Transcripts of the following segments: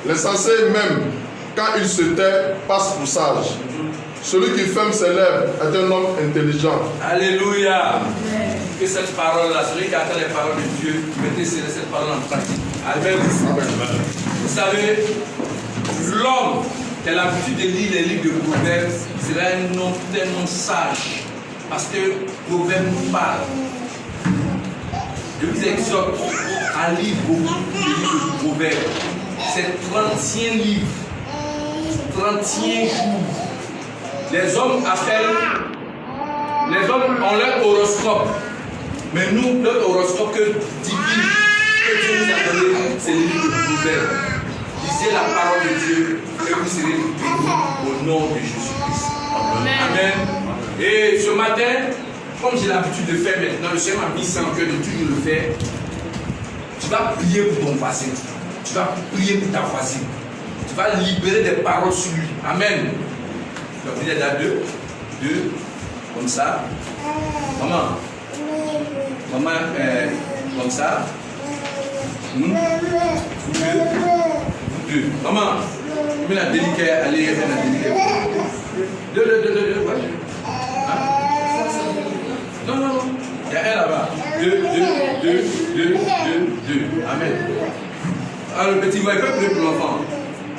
L'insensé même, quand il se tait, passe pour sage. Celui qui ferme ses lèvres est un homme intelligent. Alléluia. Que cette parole-là, celui qui attend les paroles de Dieu, mettez cette parole en pratique. Amen. Vous savez, l'homme qui a l'habitude de lire les livres de Proverbes sera un homme tellement sage. Parce que Proverbes nous parle. Je vous exhorte à lire beaucoup de livres de Proverbes. C'est 31 livres. 31 jours. Les hommes ont leur horoscope. Mais nous, notre horoscope que Dieu nous a donné, c'est le livre de Proverbes. Lisez la parole de Dieu et vous serez bénis au nom de Jésus-Christ. Amen. Et ce matin, comme j'ai l'habitude de faire maintenant, le Seigneur m'a mis ça en cœur de toujours le faire. Tu vas prier pour ton voisin. Tu vas prier pour ta voisine. Tu vas libérer des paroles sur lui. Amen. Donc vous êtes là deux, comme ça. Maman, comme ça. Vous deux. Maman, mets la délicate, allez, mets la délicate. Deux. Non. Il y a un là-bas. Deux. Amen. Alors le petit, il peut prier pour l'enfant.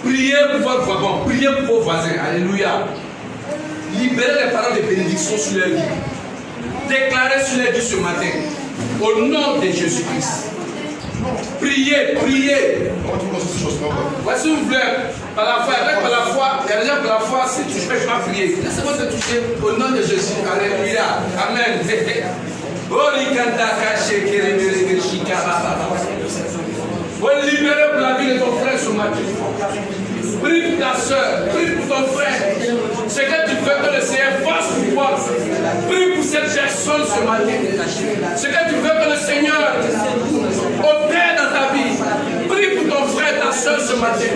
Priez pour votre voisin. Priez pour vos voisins. Alléluia. Libérez les paroles de bénédiction sur leur vie. Déclarez sur leur vie ce matin. Au nom de Jésus-Christ. Priez. Voici une fleur. Par la foi, il y a des gens par la foi, si tu ne peux pas prier. Laissez-moi te toucher au nom de Jésus. Alléluia. Amen. Vous libérez pour la vie de ton frère ce matin. Prie pour ta soeur, prie pour ton frère. Ce que tu veux que le Seigneur fasse pour toi. Prie pour cette personne ce matin. Ce que tu veux que le Seigneur opère dans ta vie. Prie pour ton frère, ta soeur ce matin.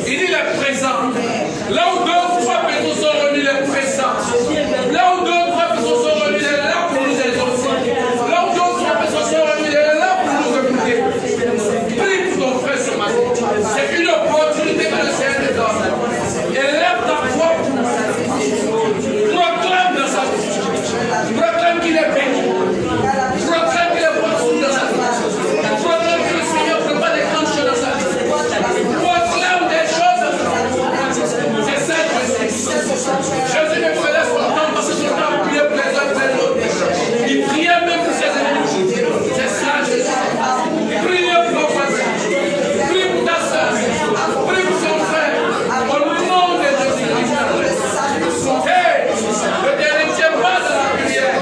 Il dit les présents. Là où deux ou trois personnes sont réunies, les présents. Là où deux ou trois personnes sont réunies, il est là pour nous exaucer. Là où deux ou trois personnes sont réunies, il est là pour nous écouter. Prie pour ton frère ce matin. C'est une opportunité que le Seigneur te donne. Élève ta voix. Proclame dans sa vie. Proclame qu'il est béni. Proclame qu'il est bon dans sa vie. Proclame que le Seigneur prépare des grandes choses dans sa vie. Proclame des choses dans sa vie. C'est ça que Jésus ne fait laisse son temps parce que son temps priait pour les uns et les autres. Il priait même pour ses ennemis. C'est ça Jésus. Priez pour vos voisins. Prie pour ta soeur. Prie pour son frère. Au nom de Jésus-Christ. Hey, ne te retiens pas de la prière.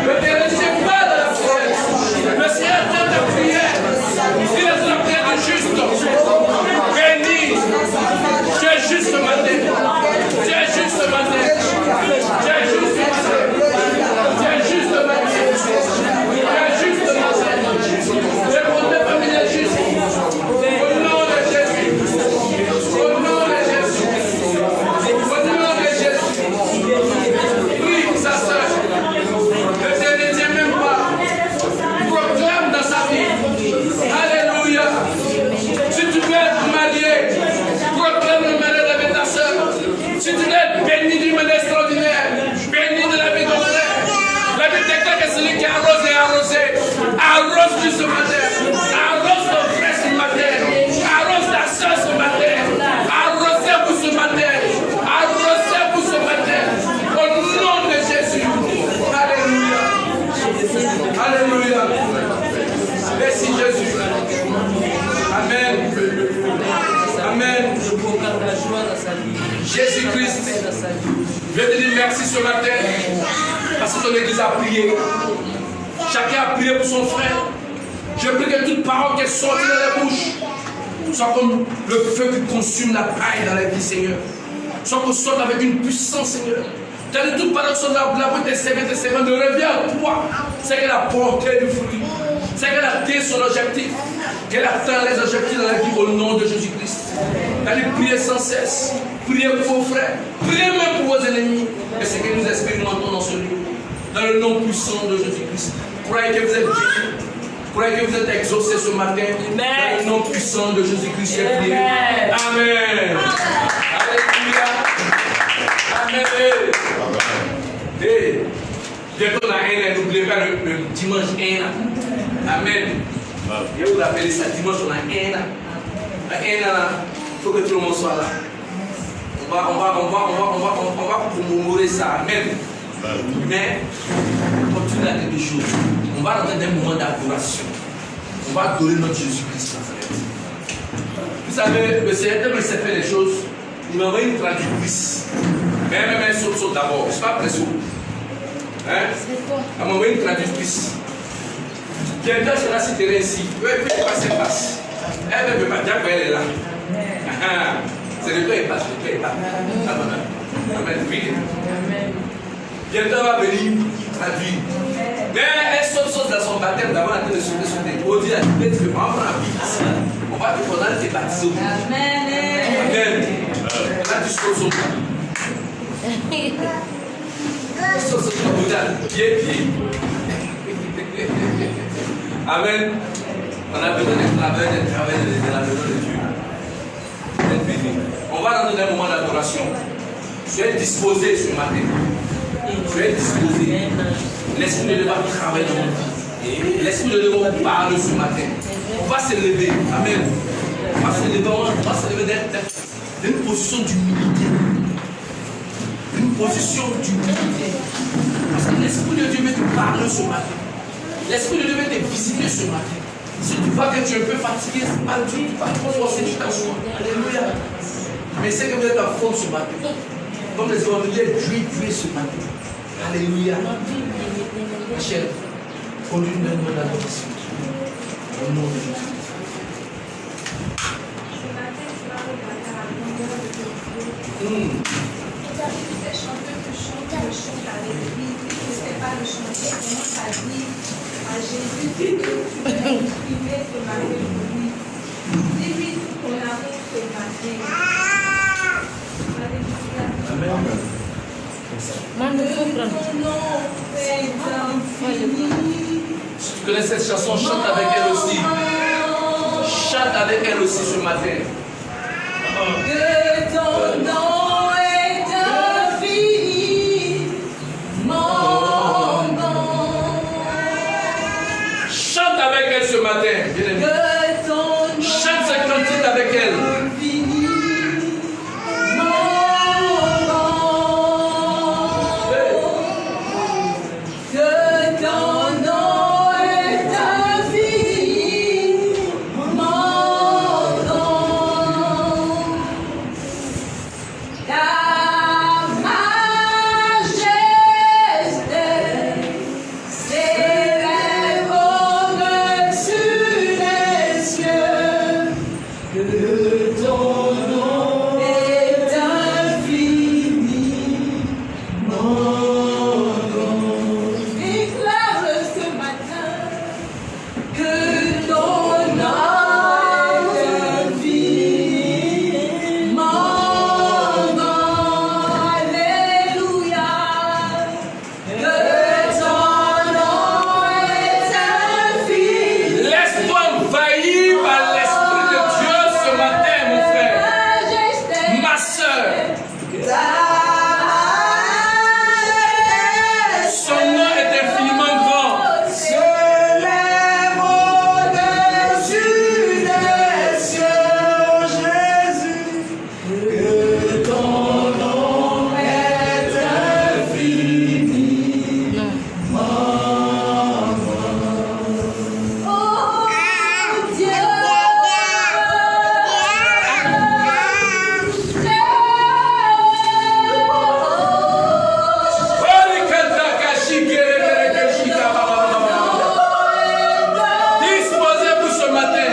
Ne te retiens pas de la prière. Le Seigneur t'aime de prière. Il est la prière du juste. Béni. Tu es juste ce matin. Tu es juste ce matin. Tu es juste ce matin. Tu es juste ce matin. Tu es juste ce matin. Je compte ta famille juste. Au nom de Jésus. Au nom de Jésus. Au nom de Jésus. Prie pour sa soeur. Ne te retiens même pas. Proclame dans sa vie. Alléluia. Si tu veux être marié, proclame le mariage avec ta soeur. Si tu veux être béni d'une manière extraordinaire, béni de la vie de ton frère. La Bible déclare que celui qui arrose est arrosé. Arrose-tu ce matin. Arrose ton frère ce matin. Arrose ta soeur ce matin. Arrosez-vous ce matin. Arrosez-vous ce matin. Au nom de Jésus. Alléluia. Alléluia. Merci Jésus. Amen. Amen. Jésus-Christ. Je te dis merci ce matin. Parce que ton église a prié. Chacun a prié pour son frère. Je prie que toute parole qui est sortie de la bouche soit comme le feu qui consume la paille dans la vie, Seigneur. Soit qu'on sorte avec une puissance, Seigneur. Car de toute parole qui sort de la bouche de tes servants ne revient à toi. C'est qu'elle a porté du fruit. C'est qu'elle a atteint son objectif. Qu'elle atteint les objectifs dans la vie au nom de Jésus-Christ. Allez prier sans cesse. Priez pour vos frères. Priez même pour vos ennemis. Et c'est que nous expérimentons dans ce lieu. Dans le nom puissant de Jésus-Christ. Croyez que vous êtes bénis. croyez que vous êtes exaucés ce matin. Dans le nom puissant de Jésus-Christ, j'ai prié. Amen. Alléluia. Amen. Et bientôt on a un, n'oubliez pas le dimanche 1. Amen. Je vais vous rappeler ça, dimanche on a un. Il faut que tout le monde soit là. On va commémorer ça. Amen. Mais, continue à dire des choses. On va rentrer dans un moment d'adoration. On va adorer notre Jésus-Christ. Vous savez, le Seigneur me sait faire les choses. Il m'a envoyé une traductrice. Mais elle saute d'abord. Je ne suis pas pressé. Hein? Elle m'a envoyé une traductrice. Bientôt, je la citerai ici. Elle peut passer passe. Elle ne veut pas dire qu'elle est là. C'est le temps et passe. Le temps et passe. Amen. Oui. Bientôt, elle va venir traduire. Mais elle saute dans son baptême d'abord en train de sauter. On dit à Tibet, tu peux pas prendre la vie. On va te condamner tes baptisés. Amen. Là, tu sautes sur toi. Tu sautes sur toi. Pied. Amen. On a besoin de travailler de la maison de Dieu. On va rentrer dans un moment d'adoration. Je vais être disposé ce matin. Je vais être disposé. L'Esprit de Dieu va travailler dans mon vie. L'Esprit de Dieu va parler ce matin. On va se lever. Amen. On va se lever dans une position d'humilité. Une position d'humilité. Parce que l'Esprit de Dieu va te parler ce matin. L'Esprit de Dieu va te visiter ce matin. Si tu vois que tu es un peu fatigué, c'est pas Dieu qui va te forcer, tu t'assois. Alléluia. Mais c'est que vous êtes en forme ce matin. Comme les évangéliens, Dieu ce matin. Alléluia. Ma chère, conduis-nous dans notre adoration. Au nom de Jésus. Les chanteurs que chantent le chant avec lui, que ce n'est pas le chanteur, commence à dire à Jésus que tu veux exprimer ce matin pour lui. Dis-lui tout ton amour ce matin. Alléluia. Ton nom est infini. Si tu connais cette chanson, chante avec elle aussi. Chante avec elle aussi ce matin. Que ton nom est infini, mon nom. Chante avec elle ce matin, bien-aimé. Que ton nom Chante cette cantique avec elle. infini, mon nom. Que ton nom est infini, mon nom. Ta majesté s'élève au-dessus des cieux, que ton nom est infini, mon nom. Déclare ce matin que ton nom est infini, mon nom. Alléluia. Que ton nom est infini. Laisse-toi envahir par l'Esprit de Dieu ce matin, mon frère. Majesté, Ma soeur, ta majesté son nom est infiniment grand. se lève au-dessus des cieux, Jésus. Que ton nom est infini. Oh Dieu, Disposez-vous ce matin.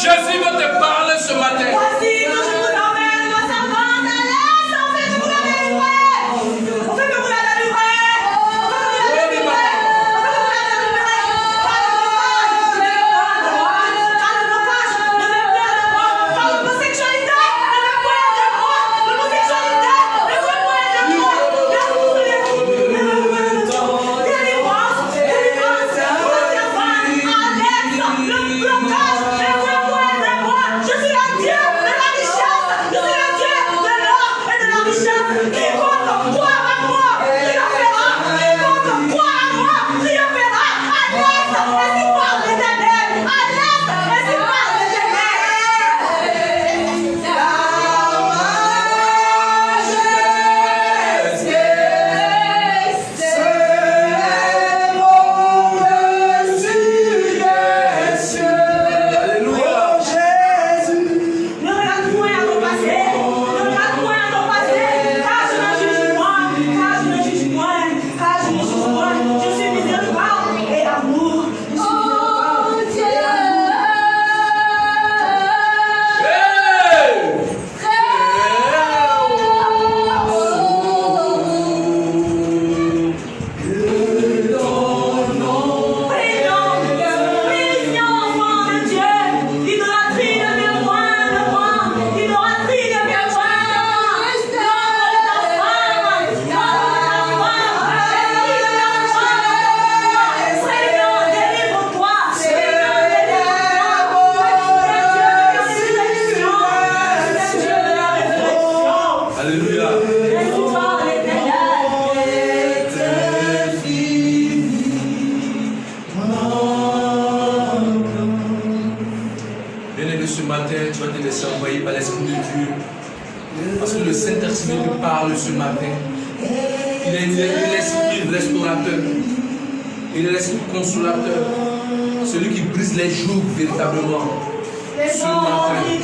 Jésus va te parler ce matin. voici que je vous emmène, ma servante, allez, en fait, je vous la délivrer. On fait que vous la délivrer. On fait que vous la délivrer. Bien-aimé, ce matin, tu vas te laisser envoyer par l'Esprit de Dieu. Parce que le Saint-Esprit te parle ce matin. Il est l'Esprit restaurateur. Il est l'Esprit consolateur. Celui qui brise les jougs véritablement. Ce matin.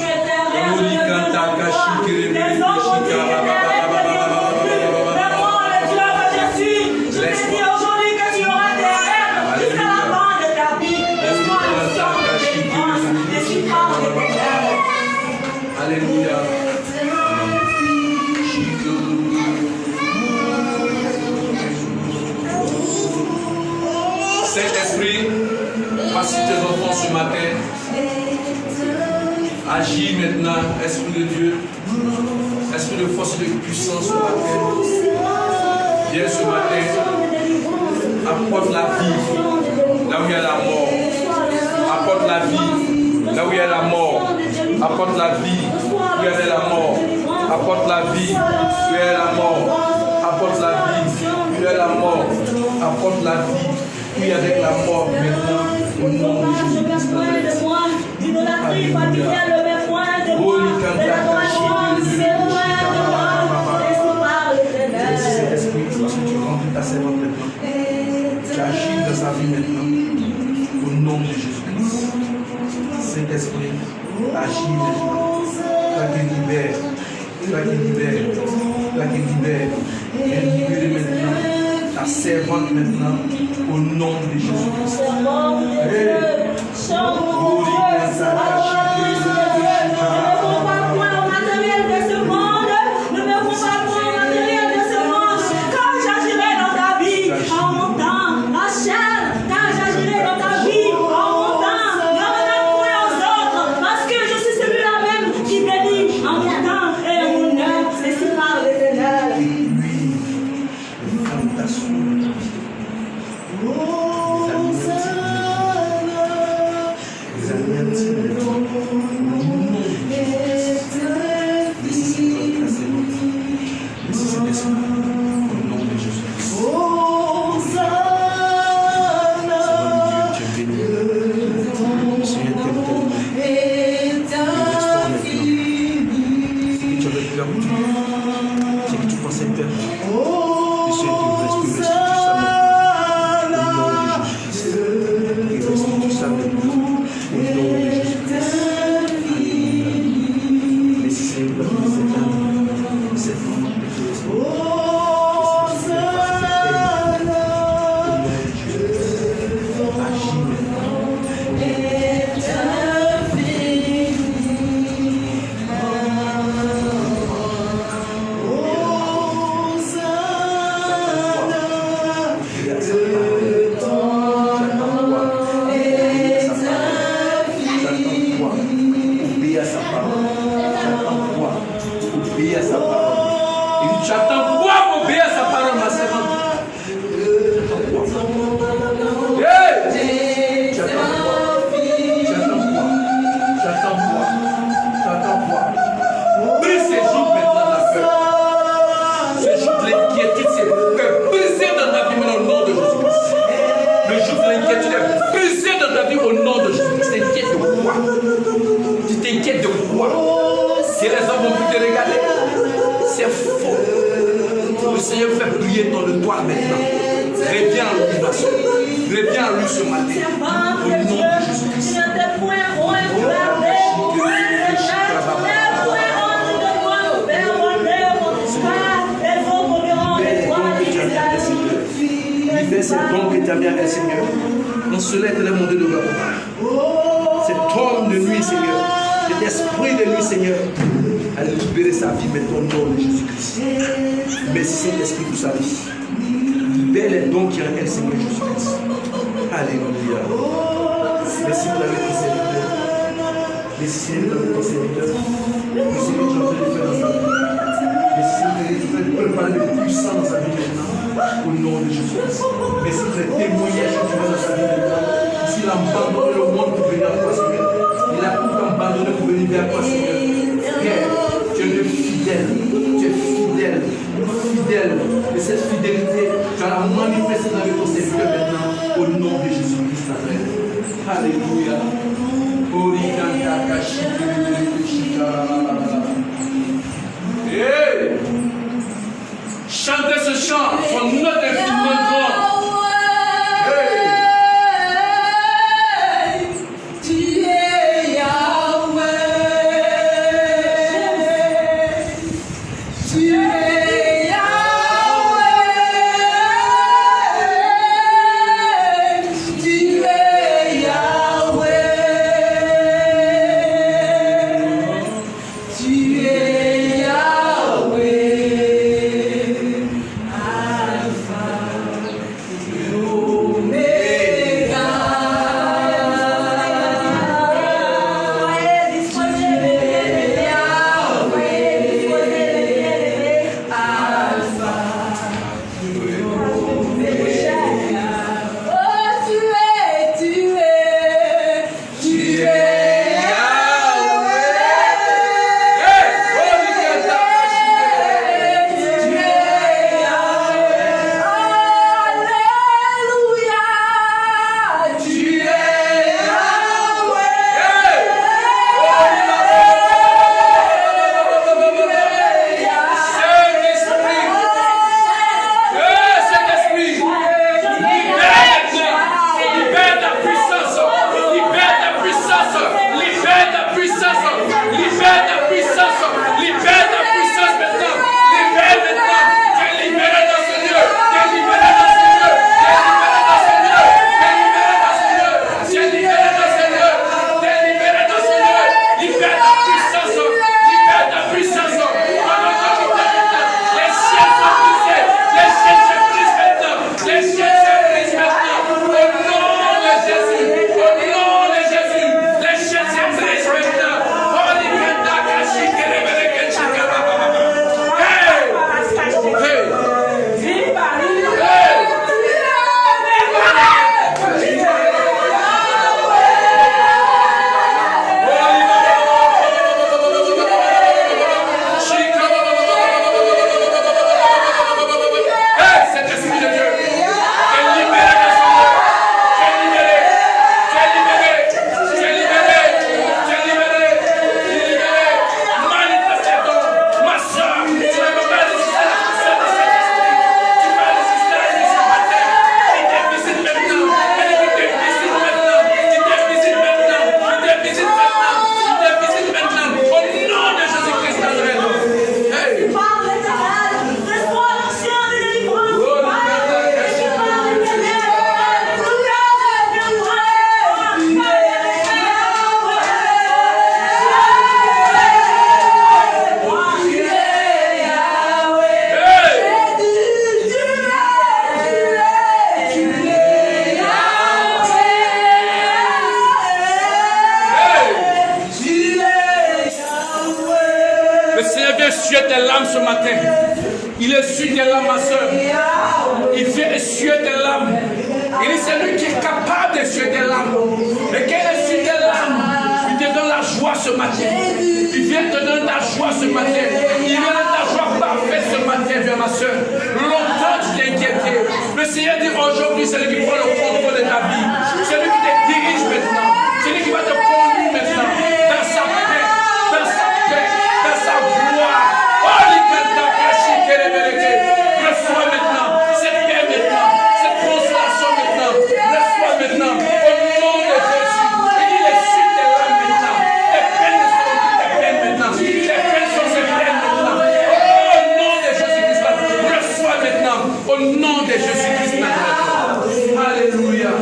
Alléluia. Saint-Esprit, passe sur tes enfants ce matin. Agis maintenant, Esprit de Dieu. Esprit de force et de puissance ce matin. Viens ce matin. Apporte la vie là où il y a la mort. Apporte la vie là où il y a la mort. Apporte la vie où il y avait la mort. Apporte la vie où il y a la mort. Apporte la vie où il y a la mort. Apporte la vie où il y avait la mort maintenant. Au nom de Jésus-Christ. Saint-Esprit, parce que tu remplis ta servante maintenant. Tu agis dans sa vie maintenant. Au nom de Jésus-Christ. Saint-Esprit, agis maintenant. Toi qui libères. Toi qui libères. Toi qui libères. Viens libérer maintenant ta servante maintenant. Au nom de Jésus-Christ. Alléluia. Hey. Chantez ce chant, son note infiniment grande. Il essuie tes larmes, ma soeur. Il vient essuyer tes larmes. Il dit c'est lui qui est capable d'essuyer tes larmes. Et quand il essuie tes larmes, il te donne la joie ce matin. Il vient te donner la joie ce matin. Il vient donner ta joie parfaite ce matin, viens ma soeur. Longtemps tu t'es inquiété. Le Seigneur dit aujourd'hui, c'est lui qui prend le contrôle de ta vie. C'est lui qui te dirige maintenant. C'est lui qui va te conduire maintenant. Dans sa paix, dans sa paix, dans sa gloire. Reçois maintenant cette paix maintenant, cette consolation maintenant. Reçois maintenant au nom de Jésus. Il essuie tes larmes maintenant. Tes peines sont tes peines maintenant. Tes peines sont tes peines maintenant. Au nom de Jésus-Christ, reçois maintenant au nom de Jésus-Christ. Alléluia.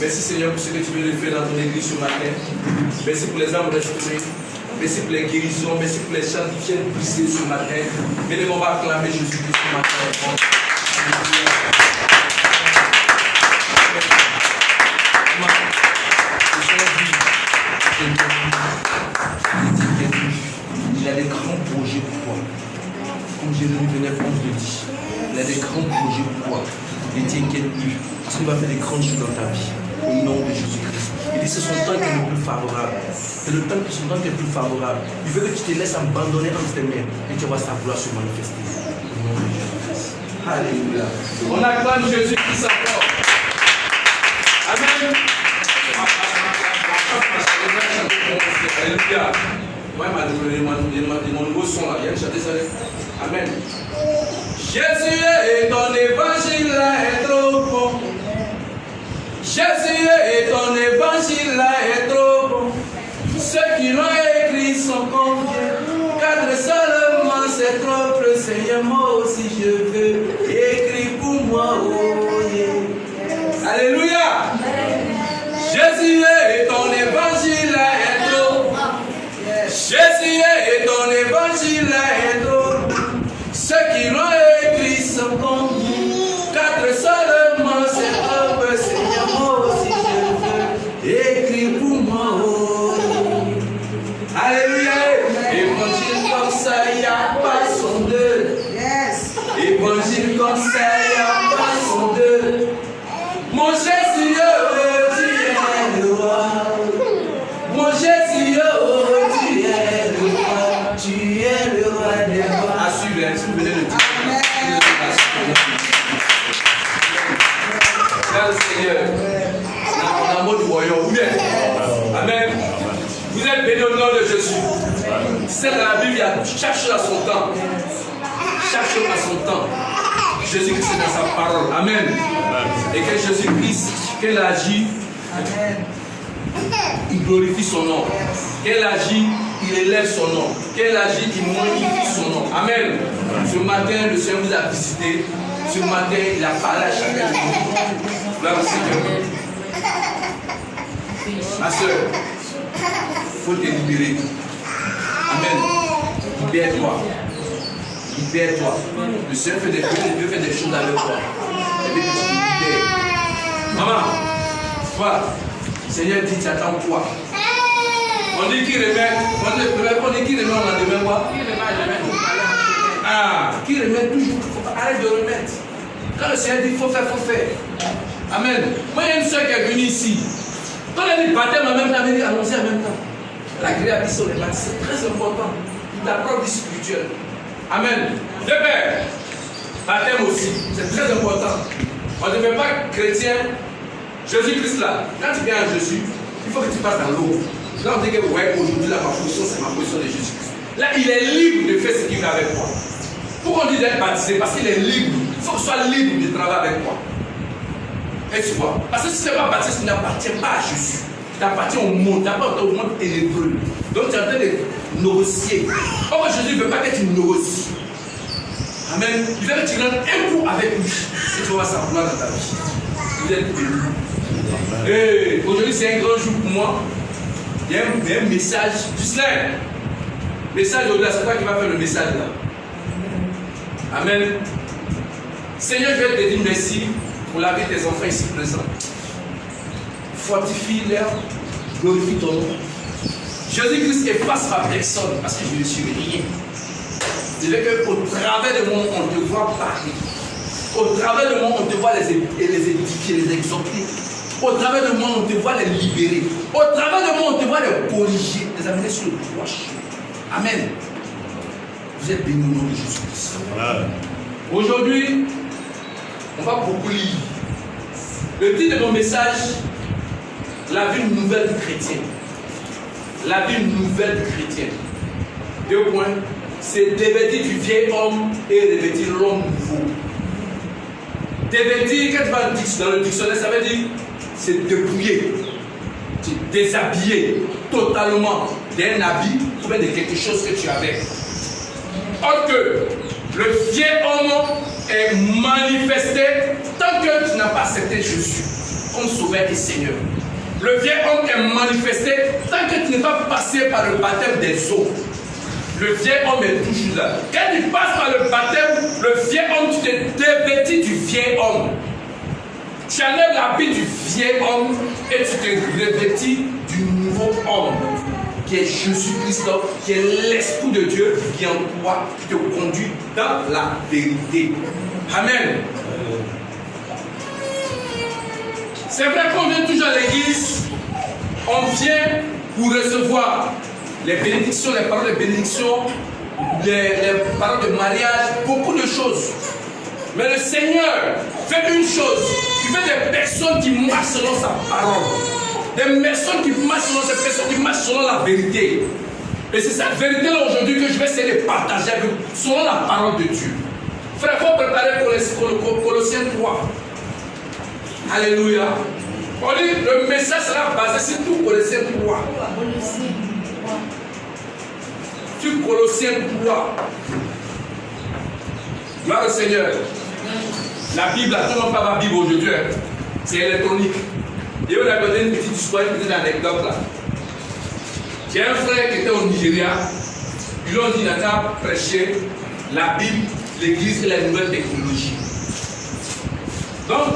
Merci Seigneur pour ce que tu veux faire dans ton église ce matin. Merci pour les âmes restaurées. Merci pour les guérisons. Merci pour les chants qui viennent briser ce matin. Venez, on va acclamer Jésus-Christ ce matin. Il a des grands projets pour toi. Comme Jérémie venait pour te dire, il a des grands projets pour toi. Ne t'inquiète plus. Parce qu'il va faire des grandes choses dans ta vie. Au nom de Jésus-Christ. Il dit c'est son temps qui est le plus favorable. C'est le temps qui est le plus favorable. Il veut que tu te laisses abandonner entre tes mains et tu vas sa gloire se manifester. Au nom de Jésus-Christ. Alléluia. On acclame Jésus-Christ encore. Amen. Alléluia. Moi, mon nouveau son là, il y a chanter ça. Amen. Jésus et ton évangile là est trop bon. Jésus et ton évangile là est trop bon. Ceux qui l'ont écrit sont combien? 4 seulement, c'est trop peu. Seigneur, moi aussi je veux. Écris pour moi, oh yeah. Alléluia. Jésus et ton évangile là est trop bon. Jésus et ton évangile là est trop bon. Ceux qui l'ont écrit sont combien? 4 seulement, c'est trop peu. Seigneur, moi aussi je veux. Écris pour moi, oh yeah. Alléluia. Évangile comme ça, il n'y a pas son deux. Évangile comme ça, il n'y a pas son deux. Mon Jésus, oh, tu es le roi. Mon Jésus, oh, tu es le roi. Tu es le roi des rois. À suivre, si vous venez le dire. Seigneur, on a un mot du royaume. Amen. Vous êtes bénis au nom de Jésus. C'est dans la Bible, il y a chaque chose à son temps. Chaque chose à son temps. Jésus-Christ est dans sa parole. Amen. Et que Jésus-Christ, qu'elle agit, il glorifie son nom. Qu'elle agit, il élève son nom. Qu'elle agit, il magnifie son nom. Amen. Ce matin, le Seigneur vous a visité. Ce matin, il a parlé à chacun de vous. Gloire au Seigneur. Ma soeur, il faut te libérer. Amen. Libère-toi. Libère-toi. Le Seigneur veut faire des choses avec toi. Il veut que tu te libères. Maman, toi, le Seigneur dit, tu attends quoi? On dit qu'il remet, on dit qu'il remet, on a demain quoi? Ah, qui remet toujours. Arrête de remettre. Quand le Seigneur dit, il faut faire, il faut faire. Amen. Moi, il y a une soeur qui est venue ici. Quand elle dit baptême en même temps, elle dit allons-y en même temps. La création sur les mains, c'est très important. La preuve vie spirituelle. Amen. De père, baptême aussi, c'est très important. On ne devient pas chrétien. Jésus-Christ là, quand tu viens à Jésus, il faut que tu passes dans l'eau. Là, on dit que ouais, aujourd'hui, là, ma position, c'est ma position de Jésus-Christ. Là, il est libre de faire ce qu'il veut avec moi. Pourquoi on dit d'être baptisé? Parce qu'il est libre. Il faut que tu sois libre de travailler avec moi. Et tu vois, parce que si tu n'es pas baptisé, tu n'appartiens pas à Jésus. Tu appartiens au monde, tu n'appartiens au monde ténébreux. Donc tu es en train de négocier. Or Jésus ne veut pas que tu négocies. Amen. Il veut que tu rentres un coup avec lui. Et tu vas voir sa gloire dans ta vie. Vous êtes bénis. Et aujourd'hui c'est un grand jour pour moi. Il y a un message du slam. Message au-delà, c'est toi qui vas faire le message là. Amen. Seigneur, je vais te dire merci pour la vie de tes enfants ici présents. Fortifie-leur, glorifie ton nom. Jésus-Christ efface ma personne parce que je ne suis rien. Je veux qu'au travers de moi, on te voit parler. Au travers de moi, on te voit les édifier, les exhorter. Au travers de moi, on te voit les libérer. Au travers de moi, on te voit les corriger, les amener sur le droit chemin. Amen. Vous êtes bénis au nom de Jésus-Christ. Aujourd'hui, on va beaucoup lire. Le titre de mon message, la vie nouvelle du chrétien. La vie nouvelle du chrétien. 2 points. C'est dévêtir du vieil homme et revêtir l'homme nouveau. Dévêtir, quand tu vas dans le dictionnaire, ça veut dire c'est dépouiller, déshabiller totalement d'un habit ou bien de quelque chose que tu avais. Or que le vieil homme est manifesté tant que tu n'as pas accepté Jésus. comme sauveur et Seigneur. Le vieil homme est manifesté tant que tu n'es pas passé par le baptême des eaux. Le vieil homme est toujours là. Quand tu passes par le baptême, le vieil homme, tu te dévêtis du vieil homme. Tu enlèves l'habit du vieil homme et tu te revêtis du nouveau homme, qui est Jésus-Christ, qui est l'Esprit de Dieu qui en toi, qui te conduit dans la vérité. Amen. C'est vrai qu'on vient toujours à l'église, on vient pour recevoir les bénédictions, les paroles de bénédiction, les paroles de mariage, beaucoup de choses. Mais le Seigneur fait une chose, il fait des personnes qui marchent selon sa parole. Des personnes qui marchent selon ces personnes qui marchent selon la vérité. Et c'est cette vérité-là aujourd'hui que je vais essayer de partager avec vous, selon la parole de Dieu. Frère, il faut préparer pour Colossiens 3. Alléluia. On dit le message sera basé sur tout Colossiens 3. Sur Colossiens 3. Gloire au Seigneur. La Bible, tout le monde parle de la Bible aujourd'hui. C'est électronique. Et on a donné une petite histoire, une petite anecdote là. J'ai un frère qui était au Nigeria. Ils lui ont dit, il n'a qu'à prêcher la Bible, l'église et la nouvelle technologie. Donc,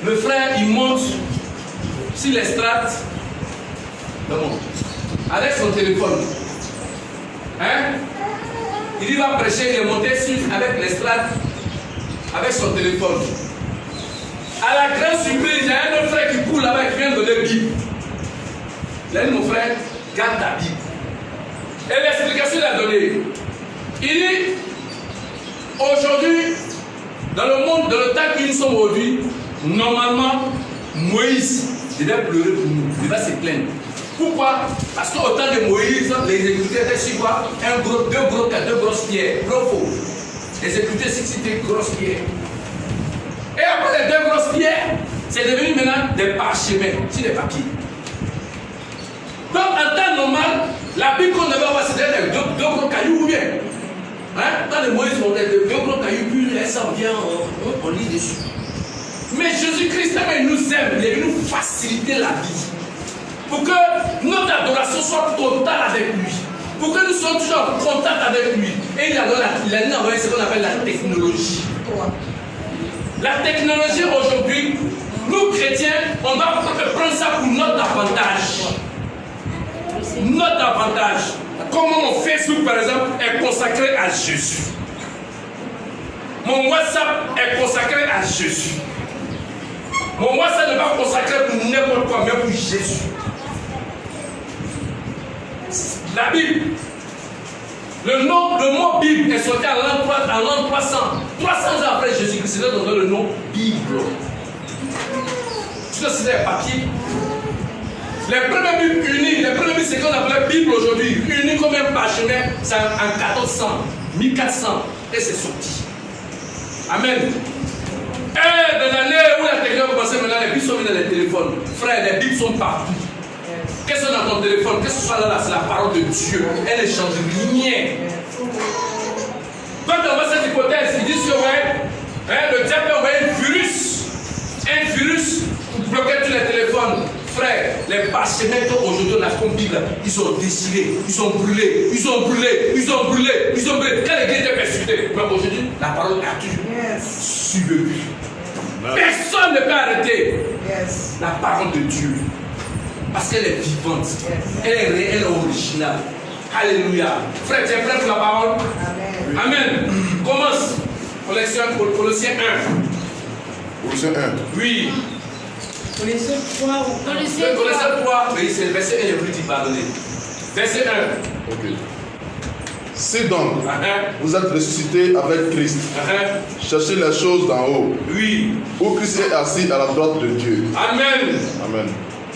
le frère, il monte sur les strates avec son téléphone. Hein? Il va prêcher, il est monté avec les strates avec son téléphone. À la grande surprise, il y a un autre frère qui court là-bas qui vient de donner la Bible. Il a dit, mon frère, garde ta Bible. Et l'explication qu'il a donnée. Il dit, aujourd'hui, dans le monde, dans le temps que nous sommes aujourd'hui, normalement, Moïse devait pleurer pour nous, il devait se plaindre. Pourquoi? Parce qu'au temps de Moïse, les exécutés étaient sur quoi? Deux grosses pierres. Faux. Les exécutés c'était grosses pierres. Et après les deux grosses pierres, c'est devenu maintenant des parchemins, sur des papiers. Donc en temps normal, la Bible qu'on devait avoir, c'était deux gros cailloux ou bien. Hein? Dans le Moïse, on a deux gros cailloux, puis ça vient, on lit dessus. Mais Jésus-Christ, il nous aime, il est venu nous faciliter la vie. Pour que notre adoration soit totale avec lui. Pour que nous soyons toujours en contact avec lui. Et il a envoyé ce qu'on appelle la technologie. La technologie aujourd'hui, nous chrétiens, on va prendre ça pour notre avantage. Notre avantage. Comment mon Facebook par exemple est consacré à Jésus. Mon WhatsApp est consacré à Jésus. Mon WhatsApp n'est pas consacré pour n'importe quoi, mais pour Jésus. La Bible, le mot Bible est sorti à l'an 300. 300 ans après Jésus-Christ, c'est donné le nom Bible. Tu sais, c'est des papiers. Les premières Bibles unies, les premières Bibles, c'est qu'on appelle Bible aujourd'hui, unies comme un parchemin, c'est en 1400, 1400, et c'est sorti. Amen. Et dans l'année où la technologie a commencé, maintenant les Bibles sont mises dans les téléphones. Frère, les Bibles sont partout. Qu'est-ce qu'on a dans ton téléphone? Qu'est-ce que ce soit là, c'est la parole de Dieu. Elle ne change rien. Quand on voit cette hypothèse, ils disent que le diable a envoyé un virus pour bloquer tous les téléphones. Frère, les parchemins qu'aujourd'hui on a comme Bible, ils sont déchirés, ils sont brûlés, ils sont brûlés, ils sont brûlés, ils sont brûlés. Quand l'église est persécutée, mais aujourd'hui, la parole a toujours survécu. Personne ne peut arrêter la parole de Dieu. Parce qu'elle est vivante, elle est réelle, elle est originale. Alléluia. Frère, tu es prêt pour la parole? Amen. Amen. Commence. Colossiens 1. Colossiens 1. Oui. Colossiens 3. Colossiens 3. Oui, c'est le verset 1 le plus dit, pardonnez. Verset 1. Ok. Si donc, vous êtes ressuscités avec Christ, cherchez les choses d'en haut. Oui. Où Christ est assis à la droite de Dieu. Amen. Amen.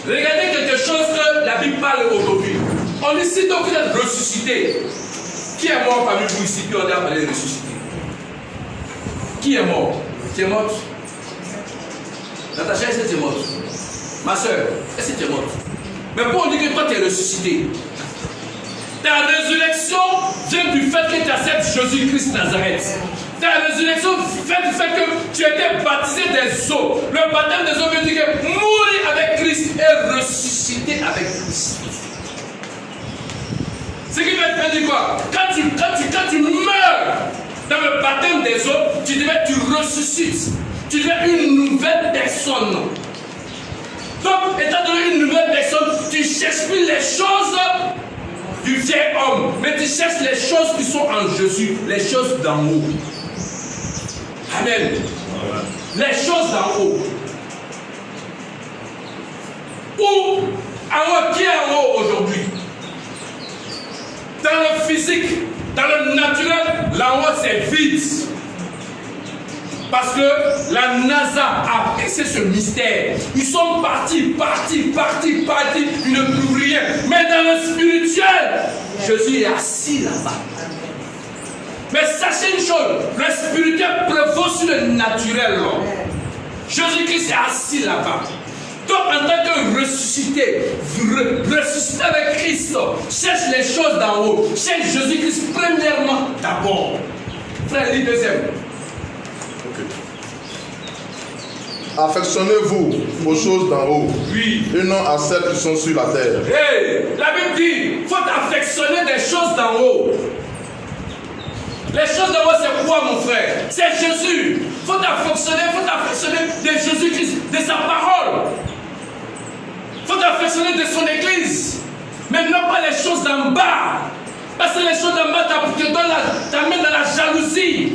Regardez quelque chose que la Bible parle aujourd'hui. On dit si donc vous êtes ressuscité. Qui est mort parmi vous ici, puis on a parlé de ressuscité? Qui est mort? Tu es morte? Natacha, est-ce que tu es morte? Ma soeur, est-ce que tu es morte? Mais pour on dit que toi tu es ressuscité. Ta résurrection vient du fait que tu as acceptes Jésus-Christ Nazareth, ta résurrection fait que tu étais baptisé des eaux. Le baptême des eaux veut dire que mourir avec Christ et ressusciter avec Christ. Ce qui veut dire quoi? Quand tu meurs dans le baptême des eaux, tu ressuscites. Tu deviens une nouvelle personne. Donc, étant donné une nouvelle personne, tu ne cherches plus les choses du vieil homme, mais tu cherches les choses qui sont en Jésus, les choses d'en haut. Amen. Les choses d'en haut. Où, en haut, qui est en haut aujourd'hui? Dans le physique, dans le naturel, là haut c'est vide. Parce que la NASA a percé ce mystère. Ils sont partis. Ils ne trouvent rien. Mais dans le spirituel, Jésus est assis là-bas. Mais sachez une chose, le spirituel prévaut sur le naturel. Jésus-Christ est assis là-bas. Donc en tant que ressuscité avec Christ, cherche les choses d'en haut. Cherche Jésus-Christ premièrement d'abord. Frère, lis deuxième. Affectionnez-vous aux choses d'en haut, oui, et non à celles qui sont sur la terre. Hey, la Bible dit, il faut affectionner des choses d'en haut. Les choses d'en haut, c'est quoi, mon frère? C'est Jésus. Il faut affectionner de Jésus-Christ, de sa parole. Il faut affectionner de son église. Mais non pas les choses d'en bas. Parce que les choses d'en bas t'amènent dans la jalousie.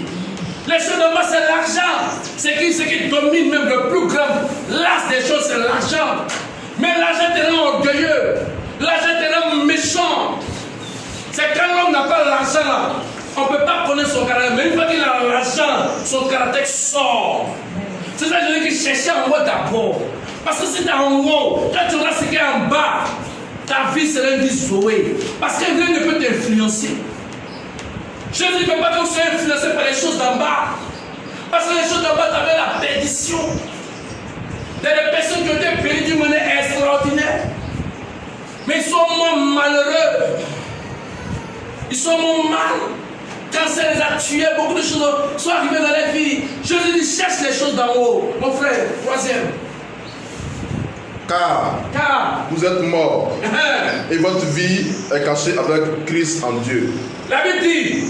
Les choses d'en bas, c'est l'argent. C'est qui domine même le plus grand. L'as des choses, c'est l'argent. Mais l'argent te rend orgueilleux. L'argent te rend méchant. C'est quand l'homme n'a pas l'argent là, on ne peut pas connaître son caractère. Mais une fois qu'il a l'argent, son caractère sort. C'est ça que je dis qu'il cherchait en haut d'abord. Parce que si tu es en haut, quand tu auras ce qui est en bas, ta vie sera une vie Zoé. Parce que rien ne peut t'influencer. Jésus ne veut pas que vous soyez influencé par les choses d'en bas. Parce que les choses d'en bas, tu avais la perdition. Il y a des personnes qui ont été bénies d'une manière extraordinaire. Mais ils sont moins malheureux. Ils sont moins mal. Quand ça les a tués, beaucoup de choses sont arrivées dans leur vie. Jésus dit, cherche les choses d'en haut. Mon frère, troisième. Car vous êtes morts et votre vie est cachée avec Christ en Dieu. La Bible dit,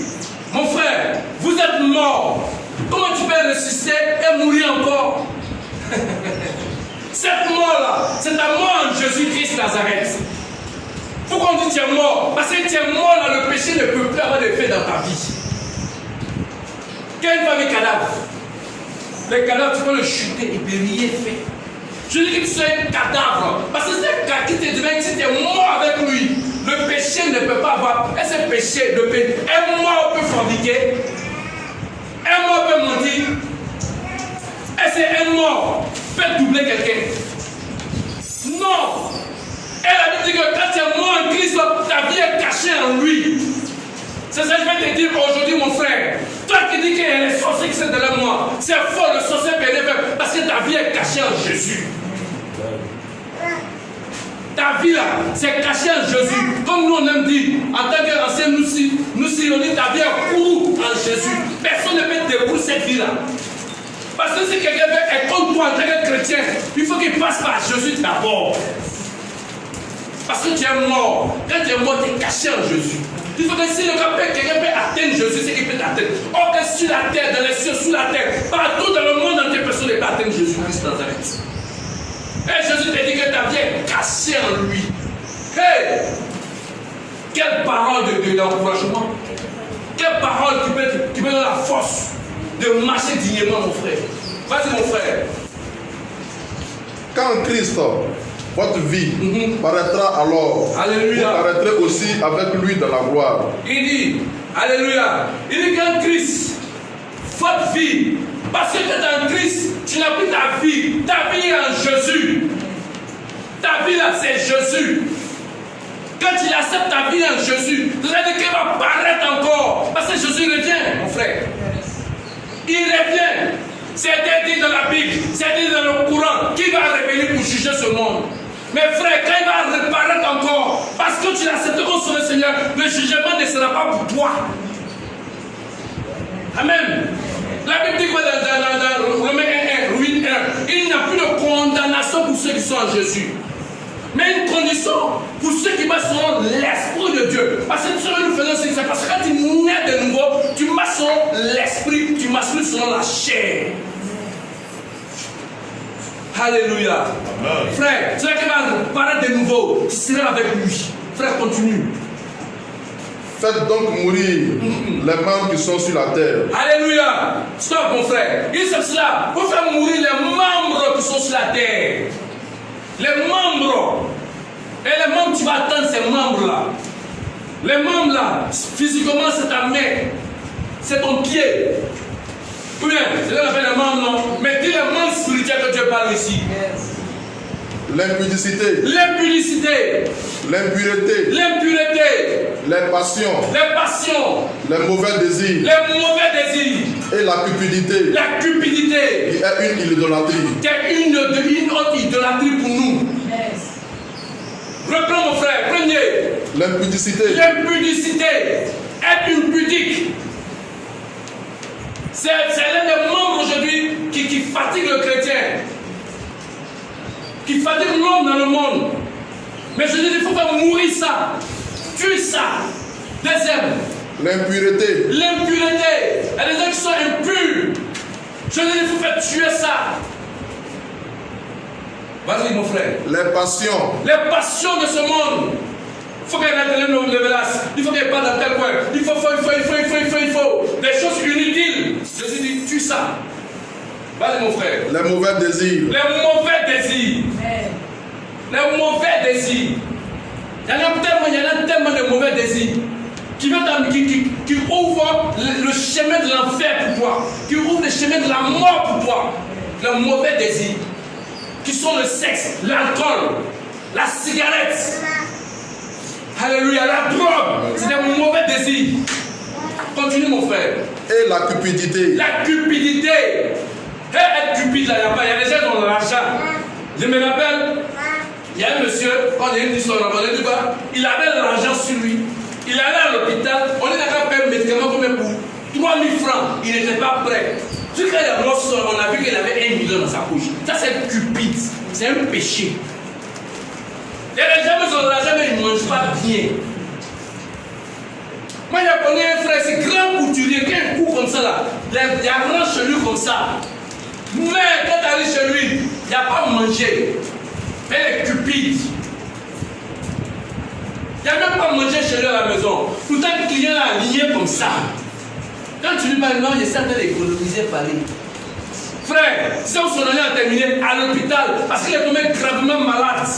mon frère, vous êtes morts. Comment tu peux ressusciter et mourir encore? Cette mort-là, c'est ta mort en Jésus-Christ Nazareth. Pourquoi on dit que tu es mort? Parce que tu es mort là, le péché ne peut plus avoir d'effet dans ta vie. Quelle famille cadavre? Les cadavres, tu peux le chuter et puis rien fait. Je dis que tu sois un cadavre. Parce que c'est un qui te devient, si tu es mort avec lui, le péché ne peut pas avoir. Et ce péché, un mort peut fabriquer, un mort peut mentir, et c'est un mort peut doubler quelqu'un. Non. Et la Bible dit que quand tu es mort en Christ, ta vie est cachée en lui. C'est ça que je vais te dire aujourd'hui, mon frère. Toi qui dis qu'il y a les sorciers qui sont derrière moi, c'est faux, le sorcier peut les faire parce que ta vie est cachée en Jésus. Ta vie là, c'est caché en Jésus. Comme nous on aime dire, en tant qu'ancien, nous si on dit ta vie est courue en Jésus. Personne ne peut découvrir cette vie là. Parce que si quelqu'un est comme toi en tant que chrétien, il faut qu'il passe par Jésus d'abord. Parce que tu es mort. Quand tu es mort, tu es caché en Jésus. Il faut que si quelqu'un peut atteindre Jésus, c'est qu'il peut t'atteindre. Or que sur la terre, dans les cieux, sous la terre, partout dans le monde entier, personne ne peut atteindre Jésus-Christ Nazareth. Et Jésus te dit que ta vie est cachée en lui. Hey! Quelle parole d'encouragement. Quelle parole qui peut donner la force de marcher dignement, mon frère. Vas-y, mon frère. Quand Christ, votre vie, paraîtra alors, Alléluia. Vous paraîtrez aussi avec lui dans la gloire. Il dit, Alléluia. Il dit quand Christ, votre vie, parce que dans Christ, tu n'as plus ta vie est en Jésus. Ta vie là, c'est Jésus. Quand tu acceptes ta vie en Jésus, vous allez dire qu'elle va paraître encore. Parce que Jésus revient, mon frère. Il revient. C'est dit dans la Bible, c'est dit dans le Coran, qui va revenir pour juger ce monde. Mais frère, quand il va reparaître encore, parce que tu l'acceptes comme son Seigneur, le jugement ne sera pas pour toi. Amen. La Bible dit quoi dans Romains 1, Romains 1, il n'y a plus de condamnation pour ceux qui sont en Jésus. Mais une condition pour ceux qui marchent selon l'Esprit de Dieu. Parce que ce que nous faisons, c'est parce que quand tu nais de nouveau, tu marches selon l'Esprit, tu marches plus selon la chair. Alléluia. Amen. Frère, celui qui va paraître de nouveau, tu seras avec lui. Frère, continue. Faites donc mourir les membres qui sont sur la terre. Alléluia. Stop, mon frère. Il c'est cela. Pour faire mourir les membres qui sont sur la terre. Les membres. Et les membres, tu vas attendre ces membres-là. Les membres-là, physiquement, c'est ta main. C'est ton pied. Ou bien, c'est là qu'on appelle les membres, non? Mais dis les membres spirituels que Dieu parle ici. L'impudicité. L'impudicité. L'impureté. L'impureté. Les passions. Les passions. Les mauvais désirs. Les mauvais désirs. Et la cupidité. La cupidité. Qui est une idolâtrie. Qui est une autre idolâtrie pour nous. Reprends mon frère. Premier. L'impudicité. L'impudicité. Être une pudique. C'est l'un des membres aujourd'hui qui fatigue le chrétien. Qui fatigue l'homme dans le monde. Mais je dis, il faut faire mourir ça. Tuer ça. Deuxième. L'impureté. L'impureté. Il y a des gens qui sont impurs. Je dis, il faut faire tuer ça. Vas-y, mon frère. Les passions. Les passions de ce monde. Il faut qu'il y ait un levelas. Il faut qu'il n'y ait pas dans tel coin. Il faut. Des choses inutiles. Jésus dit, tue ça. Vas-y, mon frère. Les mauvais désirs. Les mauvais désirs. Les mauvais désirs. Il y en a tellement de mauvais désirs qui ouvrent le chemin de l'enfer pour toi, qui ouvrent le chemin de la mort pour toi. Les mauvais désirs qui sont le sexe, l'alcool, la cigarette. Alléluia, la drogue. C'est des mauvais désirs. Continue, mon frère. Et la cupidité. La cupidité. Et être cupide, là, il y a des gens qui ont de l'argent. Je me rappelle, il y a un monsieur, quand il a une histoire, il avait l'argent sur lui. Il allait à l'hôpital, on est d'accord à payer un médicament comme pour 3000 francs. Il n'était pas prêt. Jusqu'à la mort, on a vu qu'il avait 1 million dans sa poche. Ça, c'est cupide. C'est un péché. Il y a des gens qui ont de l'argent, mais ils ne mangent pas bien. Moi, je connais un frère, c'est grand couturier, qui a un coup comme ça là. Il y a un grand chez lui comme ça. Mais quand tu arrives chez lui, il n'y a pas à manger. Mais il est cupide. Il n'y a même pas à manger chez lui à la maison. Pourtant, le client a aligné comme ça. Quand tu lui parles, non, il essaie d'économiser Paris. Frère, si son année a terminé à l'hôpital parce qu'il est tombé gravement malade.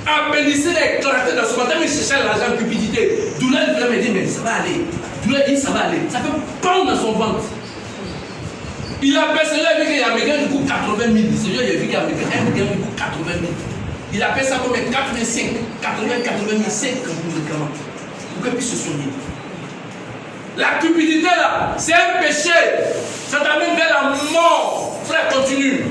Appendicite est éclaté dans son matin, mais il cherchait l'argent, cupidité. Douleur, il me dit, mais ça va aller. Douleur, il dit, ça va aller. Ça fait pendre dans son ventre. Il appelle celui-là, il a vu qu'il y a un médecin qui coûte 80 000. Celui-là, il a vu qu'il y a un médecin qui coûte 80 000. Il appelle ça comme 85, 80 000, 5 médicaments. Pour qu'il puisse se soigner. La cupidité là, c'est un péché. Ça t'amène vers la mort. Frère, continue.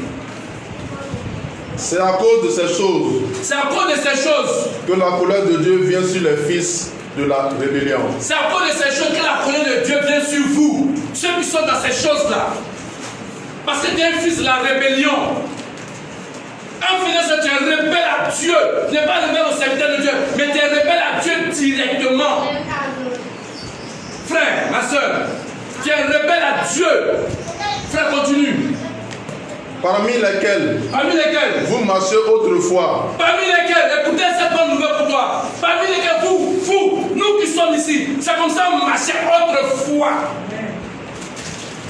C'est à cause de ces choses. C'est à cause de ces choses que la colère de Dieu vient sur les fils de la rébellion. C'est à cause de ces choses que la colère de Dieu vient sur vous. Ceux qui sont dans ces choses-là. Parce que tu es un fils de la rébellion. En faisant ça, tu es un rebelle à Dieu. Tu n'es pas rebelle au serviteur de Dieu, mais tu es rebelle à Dieu directement. Frère, ma soeur, tu es un rebelle à Dieu. Frère, continue. Parmi lesquels vous marchez autrefois. Parmi lesquels, écoutez cette bonne nouvelle pour toi. Parmi lesquels vous, nous qui sommes ici, c'est comme ça qu'on marchait autrefois.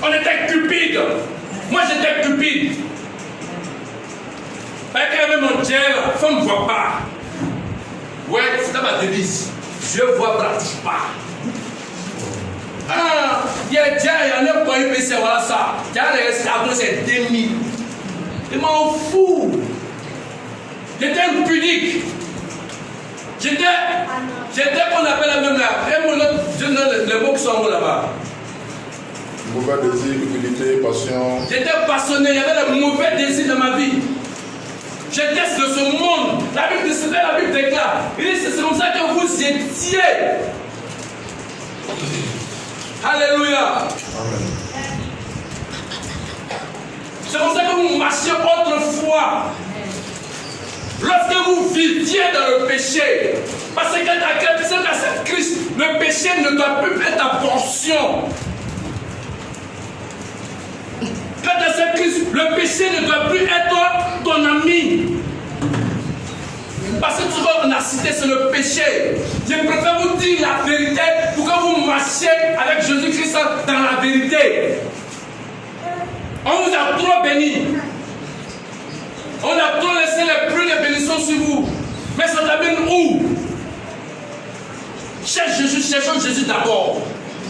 On était cupides. Moi j'étais cupide. Parce qu'il y avait mon Dieu, la femme ne voit pas. Ouais, c'était ma devise. Dieu voit, pratique pas. Ah, il y a Dieu, il y en a pas eu PC, voilà ça. Dieu a resté après c'est 2000. Je m'en fous. J'étais impudique. J'étais qu'on appelle même là. Je donne les mots qui sont en haut là-bas. Mauvais désir, cupidité, passion. J'étais passionné, il y avait des mauvais désirs dans ma vie. J'étais de ce monde. La Bible déclare. Il dit c'est comme ça que vous étiez. Alléluia. Amen. C'est pour ça que vous marchiez autrefois. Lorsque vous viviez dans le péché. Parce que quand à cette Christ, le péché ne doit plus être ta portion. Quand à cette Christ, le péché ne doit plus être ton ami. Parce que tout ce qu'on a cité, c'est le péché. Je préfère vous dire la vérité pour que vous marchiez avec Jésus-Christ dans la vérité. On vous a trop béni. On a trop laissé les pluies de bénédiction sur vous. Mais ça t'amène où? Cherche Jésus, cherchons Jésus d'abord.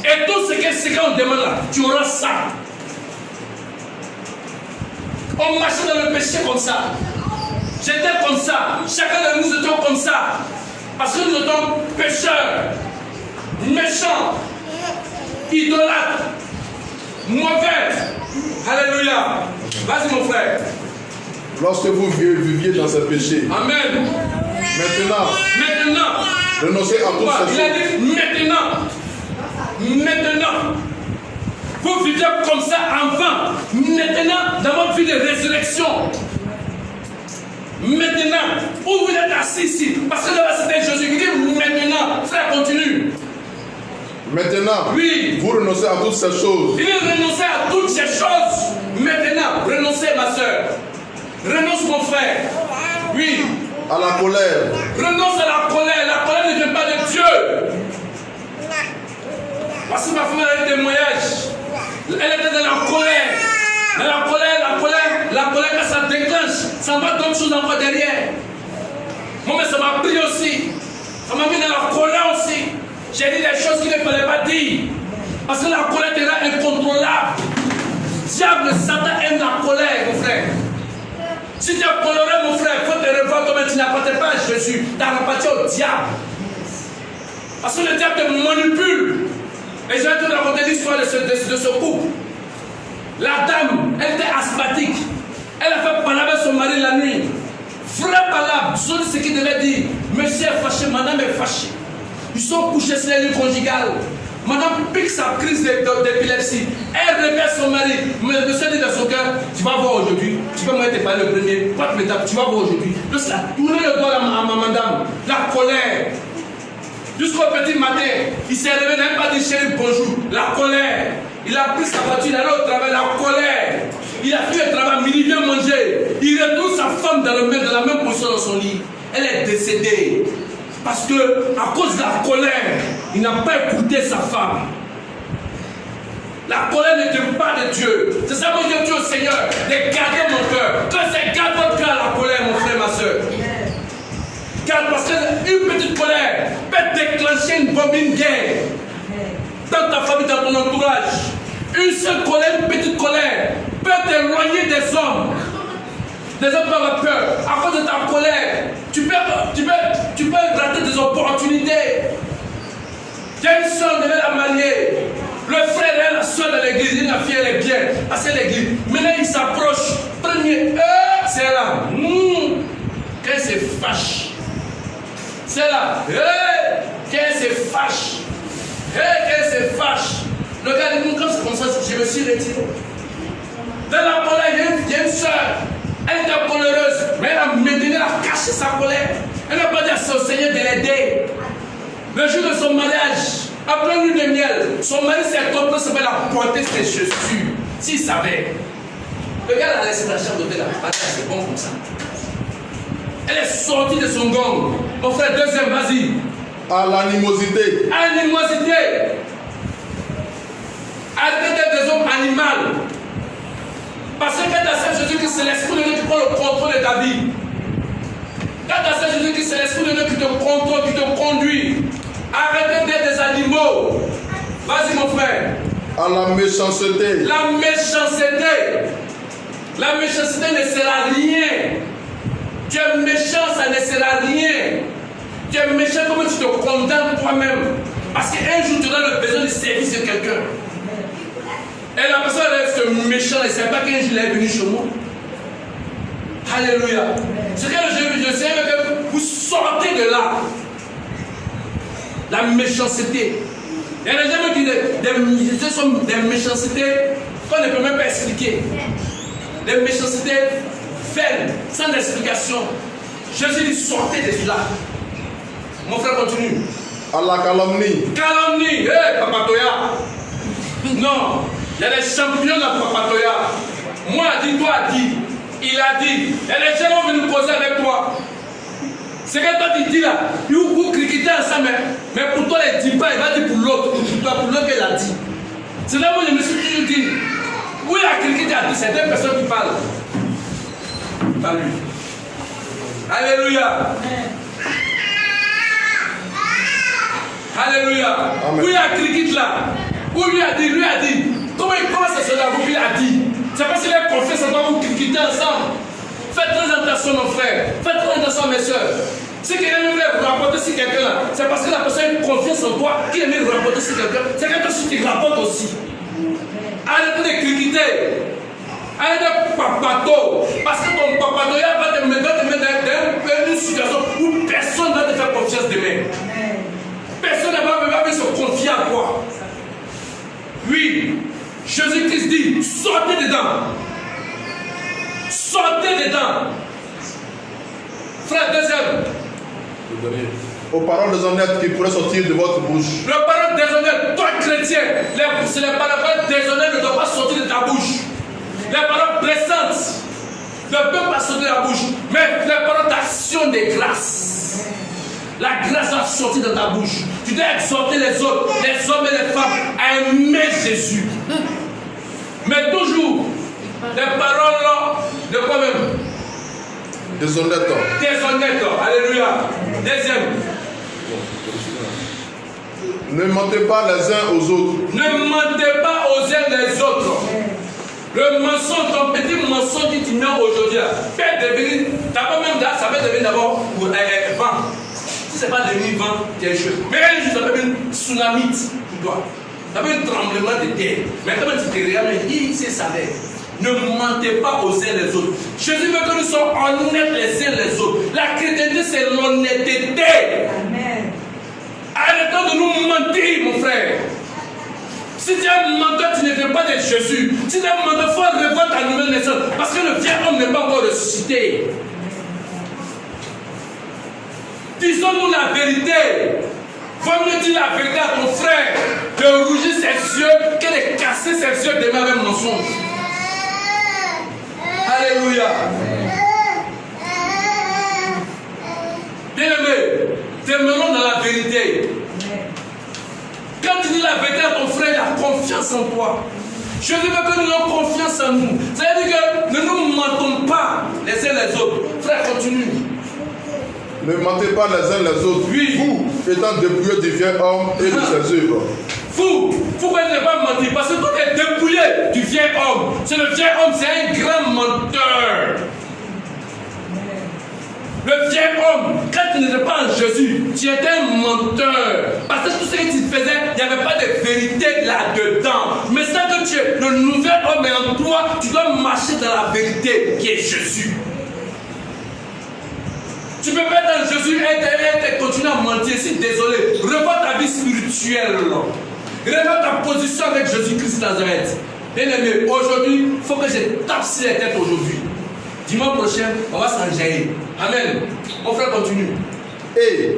Et tout ce qu'on demande là, tu auras ça. On marchait dans le péché comme ça. J'étais comme ça. Chacun de nous étions comme ça. Parce que nous étions pécheurs, méchants, idolâtres, mauvais. Alléluia. Vas-y mon frère. Lorsque vous viviez dans ce péché, Amen. Maintenant, renoncez à tout Il a dit maintenant. Vous vivez comme ça avant. Maintenant, dans votre vie de résurrection. Maintenant, où vous êtes assis ici, parce que là c'était Jésus qui dit maintenant, frère, continue. Maintenant, Oui. vous renoncez à toutes ces choses. Il dit renoncer à toutes ces choses. Maintenant, renoncez ma soeur. Renonce mon frère. Oui. À la colère. Renonce à la colère. La colère ne vient pas de Dieu. Parce que ma femme a eu des témoignages. Elle était dans la colère. Dans la colère, quand ça déclenche, ça va d'autres choses encore derrière. Moi, mais ça m'a pris aussi. Ça m'a mis dans la colère aussi. J'ai dit des choses qu'il ne fallait pas dire. Parce que la colère te rend incontrôlable. Diable, Satan aime la colère, mon frère. Si tu es coloré, mon frère, il faut te revoir comme tu n'appartiens pas à Jésus. Tu appartiens au diable. Parce que le diable te manipule. Et je vais te raconter l'histoire de ce couple. La dame, elle était asthmatique. Elle a fait parler avec son mari la nuit. Vrai palabre, ce qu'il devait dire. Monsieur est fâché, madame est fâchée. Ils sont couchés sur la nuit conjugale. Madame pique sa crise d'épilepsie. Elle réveille son mari. Mais monsieur dit dans son cœur, tu vas voir aujourd'hui. Tu peux moi te parler le premier. Pas de méthode, tu vas voir aujourd'hui. Donc ça a tourné le doigt à ma madame. La colère. Jusqu'au petit matin, il s'est réveillé, n'a même pas dit chérie bonjour. La colère. Il a pris sa voiture, il allait au travail, la colère. Il a fait le travail, il vient manger. Il retrouve sa femme dans la même position dans son lit. Elle est décédée. Parce que, à cause de la colère, il n'a pas écouté sa femme. La colère ne vient pas de Dieu. C'est ça que je dis au Seigneur, de garder mon cœur. Quand c'est garde votre cœur à la colère, mon frère, ma soeur. Car parce qu'une petite colère peut déclencher une bombine guerre dans ta famille, dans ton entourage. Une seule colère, une petite colère peut t'éloigner des hommes. Des hommes peuvent avoir peur. À cause de ta colère, tu peux rater des opportunités. Il y a une soeur devait la marier. Le frère est la soeur de l'église, la fille elle est bien. Parce que l'église. Maintenant il s'approche. Premier, c'est là. Qu'elle se fâche. C'est là. Qu'elle se fâche. Qu'elle se fâche. Le gars dit, comme c'est comme ça, je me suis retiré. Dans la colère, il y a une soeur. Elle était coléreuse, mais elle a maintenu, elle a caché sa colère. Elle n'a pas dit à son Seigneur de l'aider. Le jour de son mariage, après une nuit de miel, son mari s'est trompé, ça va la porter ses chaussures. S'il savait. Le gars l'a laissé dans la chambre d'hôtel là. C'est bon comme ça. Elle est sortie de son gong. Mon frère, deuxième, vas-y. À l'animosité. Animosité. Arrêtez d'être des hommes animaux. Parce que quand tu as Jésus-Christ, c'est l'Esprit de Dieu qui prend le contrôle de ta vie. Quand tu as Jésus-Christ, c'est l'Esprit de Dieu qui te contrôle, qui te conduit. Arrêtez d'être des animaux. Vas-y mon frère. À la méchanceté. La méchanceté. La méchanceté ne sert à rien. Tu es méchant, ça ne sert à rien. Tu es méchant comme tu te condamnes toi-même. Parce qu'un jour tu auras le besoin de service de quelqu'un. Et la personne reste méchant et ne sait pas qu'un jour il est venu chez moi. Alléluia. C'est que je sais que vous sortez de là. La méchanceté. Il y a des gens qui dit ce sont des méchancetés qu'on ne peut même pas expliquer. Des méchancetés vaines, sans explication. Jésus dit sortez de cela. Mon frère continue. À la calomnie. Calomnie, Papatoya. Non, il y a des champions de Papatoya. Moi, dit, toi, dit. Il a dit. Il y a des gens qui vont venir poser avec toi. C'est que toi tu dis là, vous critiquez ensemble, mais pour toi il ne dit pas, il va dire pour l'autre, pour l'autre qu'il a dit. C'est là où je me suis toujours dit, où il a critiqué a dit, c'est deux personnes qui parlent. Pas lui. Alléluia. Alléluia. Où il a critiqué là, où lui a dit, comment ça se là, où il a dit. C'est parce qu'il a confiance en toi, vous critiquez ensemble. Faites très attention, mon frère. Faites très attention, mes soeurs. Si quelqu'un veut vous rapporter sur quelqu'un là, c'est parce que la personne a une confiance en toi qui aime vous rapporter sur quelqu'un. C'est quelqu'un qui rapporte aussi. Arrêtez de critiquer. Arrêtez de papato. Parce que ton papato va te mettre dans une situation où personne ne va te faire confiance demain. Personne ne va se confier à toi. Oui, Jésus-Christ dit, sortez dedans. Sortez dedans. Frère, deuxième. Aux paroles déshonnêtes qui pourraient sortir de votre bouche. Les paroles déshonnêtes, toi chrétien, les paroles déshonnêtes ne doivent pas sortir de ta bouche. Les paroles blessantes ne peuvent pas sortir de la bouche. Mais les paroles d'action de grâce. La grâce va sortir de ta bouche. Tu dois exhorter les autres, les hommes et les femmes, à aimer Jésus. Mais toujours, les paroles là, de quoi même? Déshonnête. Déshonnête. Alléluia. Deuxième. Ne mentez pas les uns aux autres. Ne mentez pas aux uns les autres. Le mensonge, ton petit mensonge que tu mets aujourd'hui, peut devenir, d'abord même là, ça peut devenir d'abord vent. Si ce n'est pas devenir vent, tu es échoué. Mais ça peut devenir tsunami pour toi. Ça peut être un tremblement de terre. Mais quand tu te regardes, il sait ça. Ne mentez pas aux uns les autres. Jésus veut que nous soyons honnêtes les uns les autres. La chrétienté, c'est l'honnêteté. Amen. Arrêtons de nous mentir, mon frère. Si tu es un menteur, tu ne fais pas de Jésus. Si tu es un menteur, il faut revoir ta nouvelle naissance. Parce que le vieil homme n'est pas encore ressuscité. Disons-nous la vérité. Vaut mieux dire la vérité à ton frère de rougir ses yeux que de casser ses yeux de même mensonge. Alléluia. Bien-aimé, demeurons dans la vérité. Quand tu dis la vérité à ton frère, il a confiance en toi. Je veux que nous ayons confiance en nous. Ça veut dire que ne nous mentons pas les uns les autres. Frère, continue. Ne mentez pas les uns les autres. Oui. Vous, étant dépouillés du vieil homme et de ses œuvres. Vous, pourquoi ne pas mentir? Parce que quand tu es dépouillé du vieil homme, c'est le vieil homme, c'est un grand menteur. Le vieil homme, quand tu n'étais pas en Jésus, tu étais un menteur. Parce que tout ce que tu faisais, il n'y avait pas de vérité là-dedans. Mais ça que tu es, le nouvel homme est en toi, tu dois marcher dans la vérité qui est Jésus. Tu peux pas être dans Jésus et continuer à mentir. Si désolé, revois ta vie spirituelle. Revois ta position avec Jésus-Christ de Nazareth. Bien-aimé, aujourd'hui, il faut que je tape sur les têtes aujourd'hui. Dimanche prochain, on va s'enjailler. Amen. Mon frère continue. Et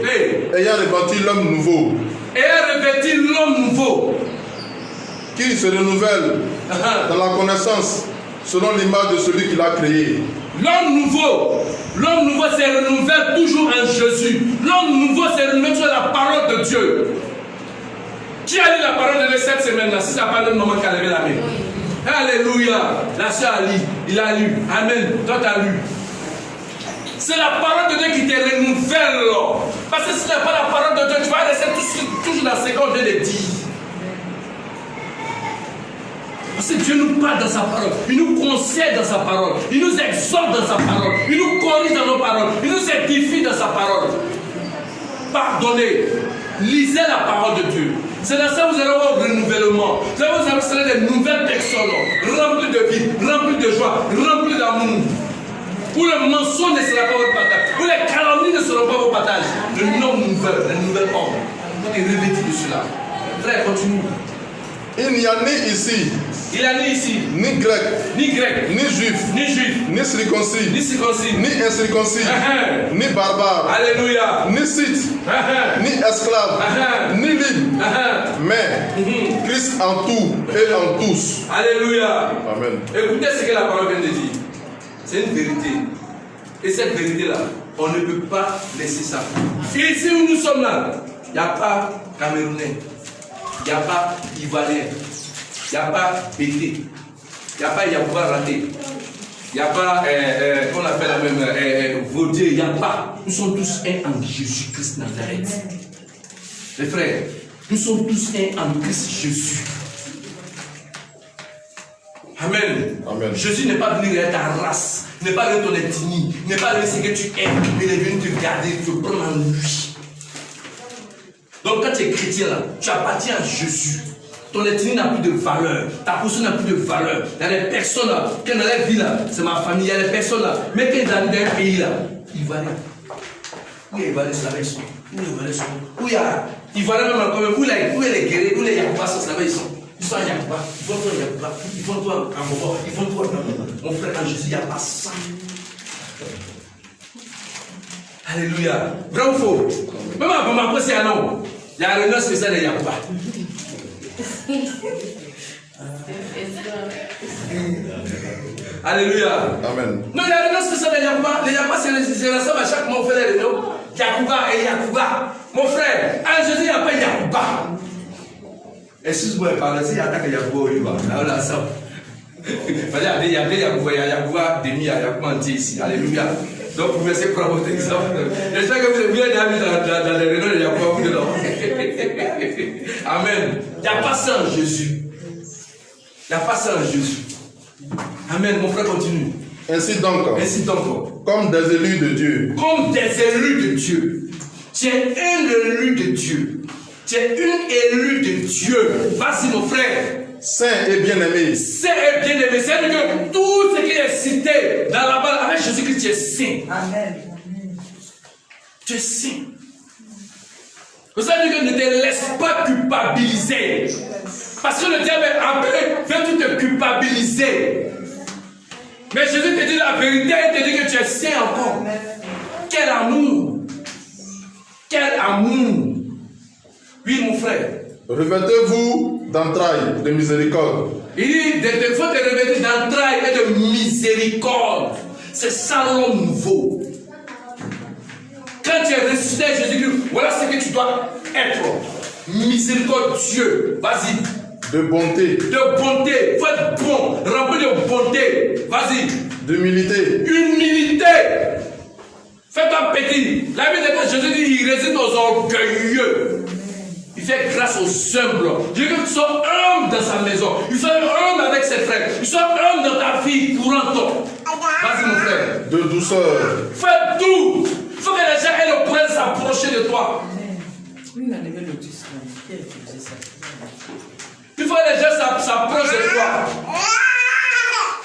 ayant revêtu l'homme nouveau. Ayant revêtu l'homme nouveau. Qui se renouvelle dans la connaissance selon l'image de celui qui l'a créé. L'homme nouveau se renouvelle toujours en Jésus. L'homme nouveau se renouvelle sur la parole de Dieu. Qui a lu la parole de Dieu cette semaine-là? Si ça n'a pas le moment qu'à lever la main. Alléluia. La soeur a lu. Il a lu. Amen. Toi, tu as lu. C'est la parole de Dieu qui te renouvelle. Parce que si tu n'as pas la parole de Dieu, tu vas rester toujours dans ce qu'on vient de dire. Parce que Dieu nous parle dans sa parole. Il nous conseille dans sa parole. Il nous exhorte dans sa parole. Il nous corrige dans nos paroles. Il nous édifie dans sa parole. Pardonnez. Lisez la parole de Dieu. C'est dans ça que vous allez avoir un renouvellement. Vous allez avoir des nouvelles personnes remplies de vie, remplies de joie, remplies d'amour. Où le mensonge ne sera pas votre partage. Où les calomnies ne seront pas vos partages. Le homme nouvel, le nouvel homme. Vous êtes revêtu de cela. Frère, continue. Il n'y a ni ici, Il a ni ici, ni grec, ni grec, ni juif, ni juif, ni circoncis, ni circoncis, ni incirconcis, ni barbare, Alléluia, ni scythe, ni esclave, ni libre, mais Christ en tout et en tous. Alléluia. Amen. Écoutez ce que la parole vient de dire. C'est une vérité. Et cette vérité-là, on ne peut pas laisser ça. Ici où nous sommes là, il n'y a pas Camerounais, il n'y a pas Ivoirien, il n'y a pas Bété, il n'y a pas Yabouba raté, il n'y a pas, qu'on appelle la même, Vaudier, il n'y a pas. Nous sommes tous un en Jésus-Christ Nazareth. Les frères, nous sommes tous un en Christ Jésus. Amen. Amen. Jésus n'est pas venu avec ta race, n'est pas avec ton ethnie, n'est pas avec ce que tu es, mais il est venu te garder, te prendre en lui. Donc quand tu es chrétien là, tu appartiens à Jésus. Ton ethnie n'a plus de valeur, ta position n'a plus de valeur. Il y a des personnes là, quand dans la vie là, c'est ma famille, il y a des personnes là, mais quand ils arrivent dans un pays là, Ivoirien. Où il y a Ivoirien, c'est là-bas ils sont. Où il y a Ivoirien, où il y a Ivoirien même encore, où il y a les guerriers, où les Yacouba, c'est là-bas ils sont. Ils sont à Yacouba, ils font toi à Yacouba, ils font toi à Mobo, ils font toi à mon frère en Jésus, il n'y a pas ça. Alléluia. Vrai ou faux? Même à Bamako, c'est un nom. Il y a un réunion spéciale de Yacouba. Alléluia. Amen. Non, il y a un réunion spéciale de Yacouba. Les Yacouba, c'est ensemble à chaque mois, on fait les réunions. Yacouba et Yacouba. Mon frère, en Jésus, il n'y a pas Yacouba. Excuse-moi, par ici, il y a un Yacouba au Liban. Là, on a ça. Il y a des Yacouba demi, il y a Yacouba entier ici. Alléluia. Donc, vous pouvez prendre votre exemple. J'espère que vous avez bien d'amis dans les réunions de Yacouba, vous dedans. Amen. Il n'y a pas ça en Jésus. Il n'y a pas ça en Jésus. Amen. Mon frère continue. Ainsi donc, comme des élus de Dieu, comme des élus de Dieu. Tu es un élu de Dieu. Tu es une élue de Dieu. Vas-y, mon frère. saint et bien-aimé. Saint et bien-aimé. C'est-à-dire que tout ce qui est cité dans la Bible avec Jésus-Christ, tu es saint. Amen. Tu es saint. Ça veut dire que ne te laisse pas culpabiliser. Parce que le diable après veut tout te culpabiliser. Mais Jésus te dit la vérité, il te dit que tu es saint encore. Quel amour! Quel amour! Oui, mon frère. Revêtez-vous d'entrailles de miséricorde. Il dit, il faut te revêtir d'entrailles et de miséricorde. C'est ça l'homme nouveau. Quand tu es ressuscité, Jésus dit, voilà ce que tu dois être. Miséricorde, Dieu. Vas-y. De bonté. De bonté. Il faut être bon. Rempli de bonté. Vas-y. D'humilité. Humilité. Fais-toi petit. La Bible dit que Jésus dit, il résiste aux orgueilleux. Il fait grâce aux humbles. Dieu veut que tu sois humble dans sa maison. Il soit humble avec ses frères. Il soit humble dans ta vie courante. Vas-y, mon frère. De douceur. Fais tout. Il faut que les gens aient le courage de s'approcher de toi. Il faut que les gens s'approchent de toi.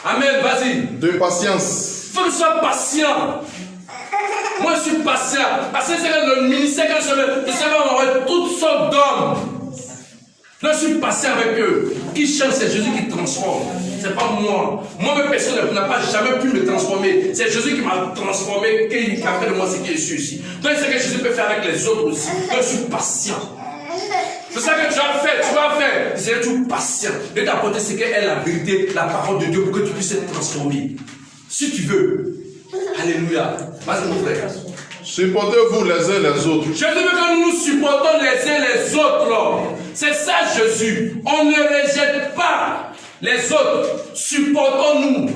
Amen, vas-y. De patience. Il faut que tu sois patient. Moi, je suis patient. Parce que c'est le ministère que je sais avoir toutes sortes d'hommes. Là, je suis patient avec eux. Qui change, c'est Jésus qui transforme. C'est pas moi. Moi-même, personne n'a pas jamais pu me transformer. C'est Jésus qui m'a transformé, qui a fait de moi ce que je suis ici. Donc, c'est ce que Jésus peut faire avec les autres aussi. Donc, je suis patient. C'est ça que tu vas faire. C'est que tu es patient. Et d'apporter ce qu'est la vérité, la parole de Dieu, pour que tu puisses être transformé. Si tu veux. Alléluia. Vas-y, mon frère. Supportez-vous les uns les autres. Jésus veut que nous nous supportons les uns les autres. C'est ça, Jésus. On ne rejette pas les autres. Supportons-nous.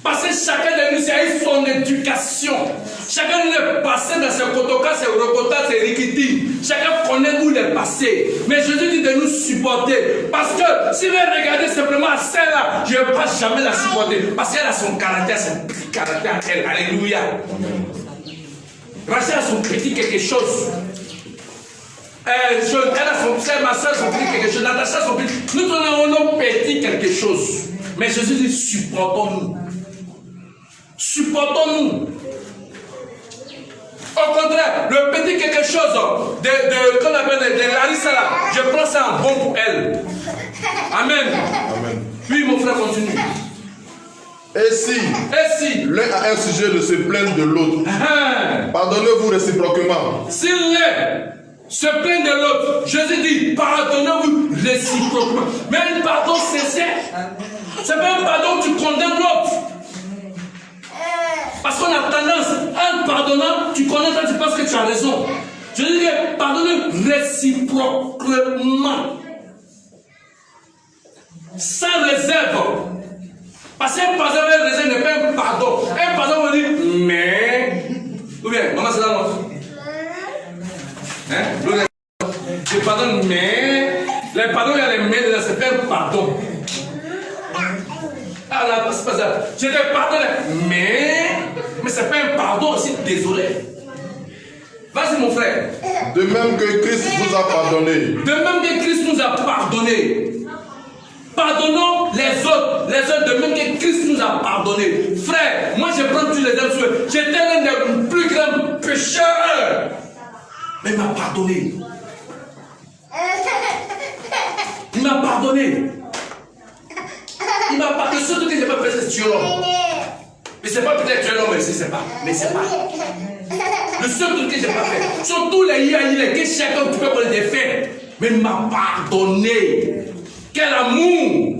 Parce que chacun de nous a eu son éducation. Chacun de nous est passé dans ses kotokas, ses rokotas, ses rikiti. Chacun connaît où il est passé. Mais Jésus dit de nous supporter. Parce que si vous regardez simplement à celle-là, je ne vais pas jamais la supporter. Parce qu'elle a son caractère, son petit caractère. Elle. Alléluia. Rachel a son petit quelque chose. Elle a son frère, ma soeur, son petit quelque chose. Natacha, son petit. Nous avons nos petits quelque chose. Mais Jésus dit supportons-nous. Supportons-nous. Au contraire, le petit quelque chose qu'on appelle de Larissa là, je prends ça en bon pour elle. Amen. Amen. Puis mon frère continue. Et si l'un a un sujet de se plaindre de l'autre, pardonnez-vous réciproquement. Si l'un se plaint de l'autre, Jésus dit, pardonnez-vous réciproquement. Mais un pardon sincère. C'est pas un pardon où tu condamnes l'autre. Parce qu'on a tendance, en pardonnant, tu condamnes, tu penses que tu as raison. Jésus dit, pardonnez réciproquement. Sans réserve. Parce qu'un pardon avec réserve n'est pas un pardon. Un pardon veut dire, mais. Ou bien, maman, c'est là, non? Hein? Je pardonne, mais. Les pardons, il y a les mais, là, c'est pas un pardon. Ah là, c'est pas ça. Je te pardonne, mais c'est pas un pardon aussi, désolé. Vas-y, mon frère. De même que Christ vous a pardonné. De même que Christ nous a pardonné. Pardonnons les autres de même que Christ nous a pardonné. Frère, moi je prends tous les hommes. J'étais l'un des plus grands pécheurs. Mais il m'a pardonné. Il m'a pardonné. Il m'a pardonné. Surtout que je n'ai pas fait ce tueur. Mais c'est pas peut-être tueur, mais c'est pas. Mais c'est pas. Le seul truc que je n'ai pas fait. Surtout les yaïles que chacun peut connaître des faits. Mais il m'a pardonné. Quel amour!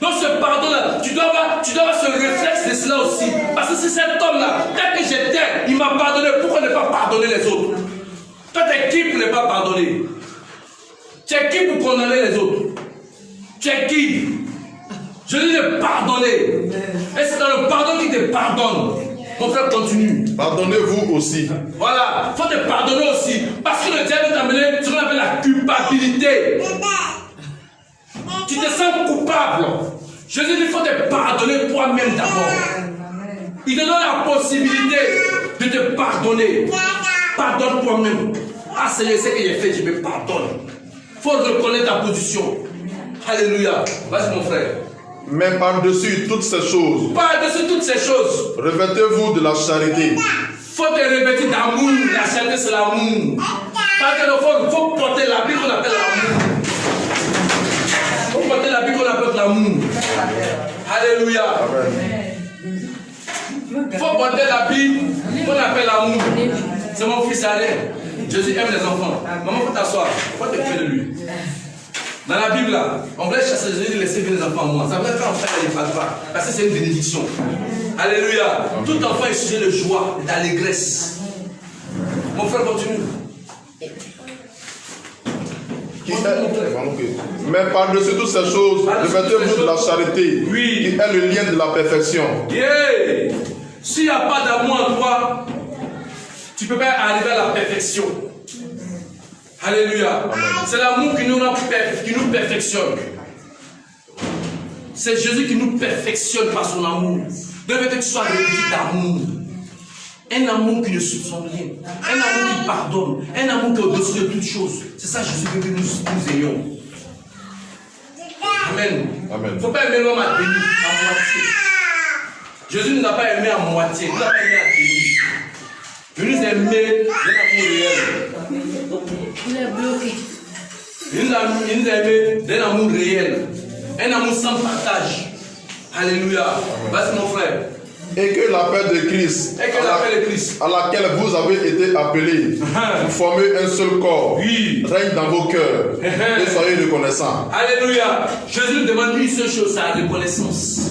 Donc ce pardon-là, tu dois avoir ce réflexe de cela aussi. Parce que c'est cet homme-là, dès que j'étais, il m'a pardonné. Pourquoi ne pas pardonner les autres? Toi, tu es qui pour ne pas pardonner? Tu es qui pour condamner les autres? Tu es qui? Je dis de pardonner. Et c'est dans le pardon qui te pardonne. Mon frère continue. Pardonnez-vous aussi. Voilà, il faut te pardonner aussi. Parce que le diable veut t'amener ce qu'on appelle la culpabilité. Tu te sens coupable. Jésus dit, il faut te pardonner toi-même d'abord. Il te donne la possibilité de te pardonner. Pardonne toi-même. Ah Seigneur, c'est que j'ai fait, je me pardonne. Il faut reconnaître ta position. Alléluia. Vas-y mon frère. Mais par-dessus toutes ces choses, Par-dessus toutes ces choses, revêtez-vous de la charité. il faut te revêtir d'amour. La charité, c'est l'amour. Parce qu'il faut porter l'habit qu'on appelle l'amour. Il faut porter l'habit qu'on appelle l'amour. Alléluia. Il faut porter l'habit qu'on appelle l'amour. C'est mon fils Alain. Jésus aime les enfants. Maman, il faut t'asseoir. Il faut te fier de lui. Dans la Bible, là, on voulait chasser Jésus, laisser venir les enfants à moi. Ça veut dire qu'en fait, il ne passe pas. Parce que c'est une bénédiction. Alléluia. Tout enfant est sujet de joie et d'allégresse. Mon frère continue. Mais par-dessus toutes ces choses, revêtez-vous de la charité, qui est le lien de la perfection. Yeah. S'il n'y a pas d'amour en toi, tu ne peux pas arriver à la perfection. Alléluia. C'est l'amour qui nous perfectionne. C'est Jésus qui nous perfectionne par son amour. Devait que tu sois revêtu d'amour. Un amour qui ne soupçonne rien. Un amour qui pardonne. Un amour qui est au-dessus de toutes choses. C'est ça Jésus veut que nous ayons. Amen. Il ne faut pas aimer l'homme à demi, à moitié. Jésus ne nous a pas aimé à moitié. Il nous a pas aimé à demi. Il nous a aimé d'un amour réel. Il est bloqué. Il nous a aimé d'un amour réel. Un amour sans partage. Alléluia. Vas-y mon frère. Et que la paix de Christ, à laquelle vous avez été appelés, vous formez un seul corps, règne dans vos cœurs, et soyez reconnaissants. Alléluia. Jésus nous demande une seule chose, sa reconnaissance.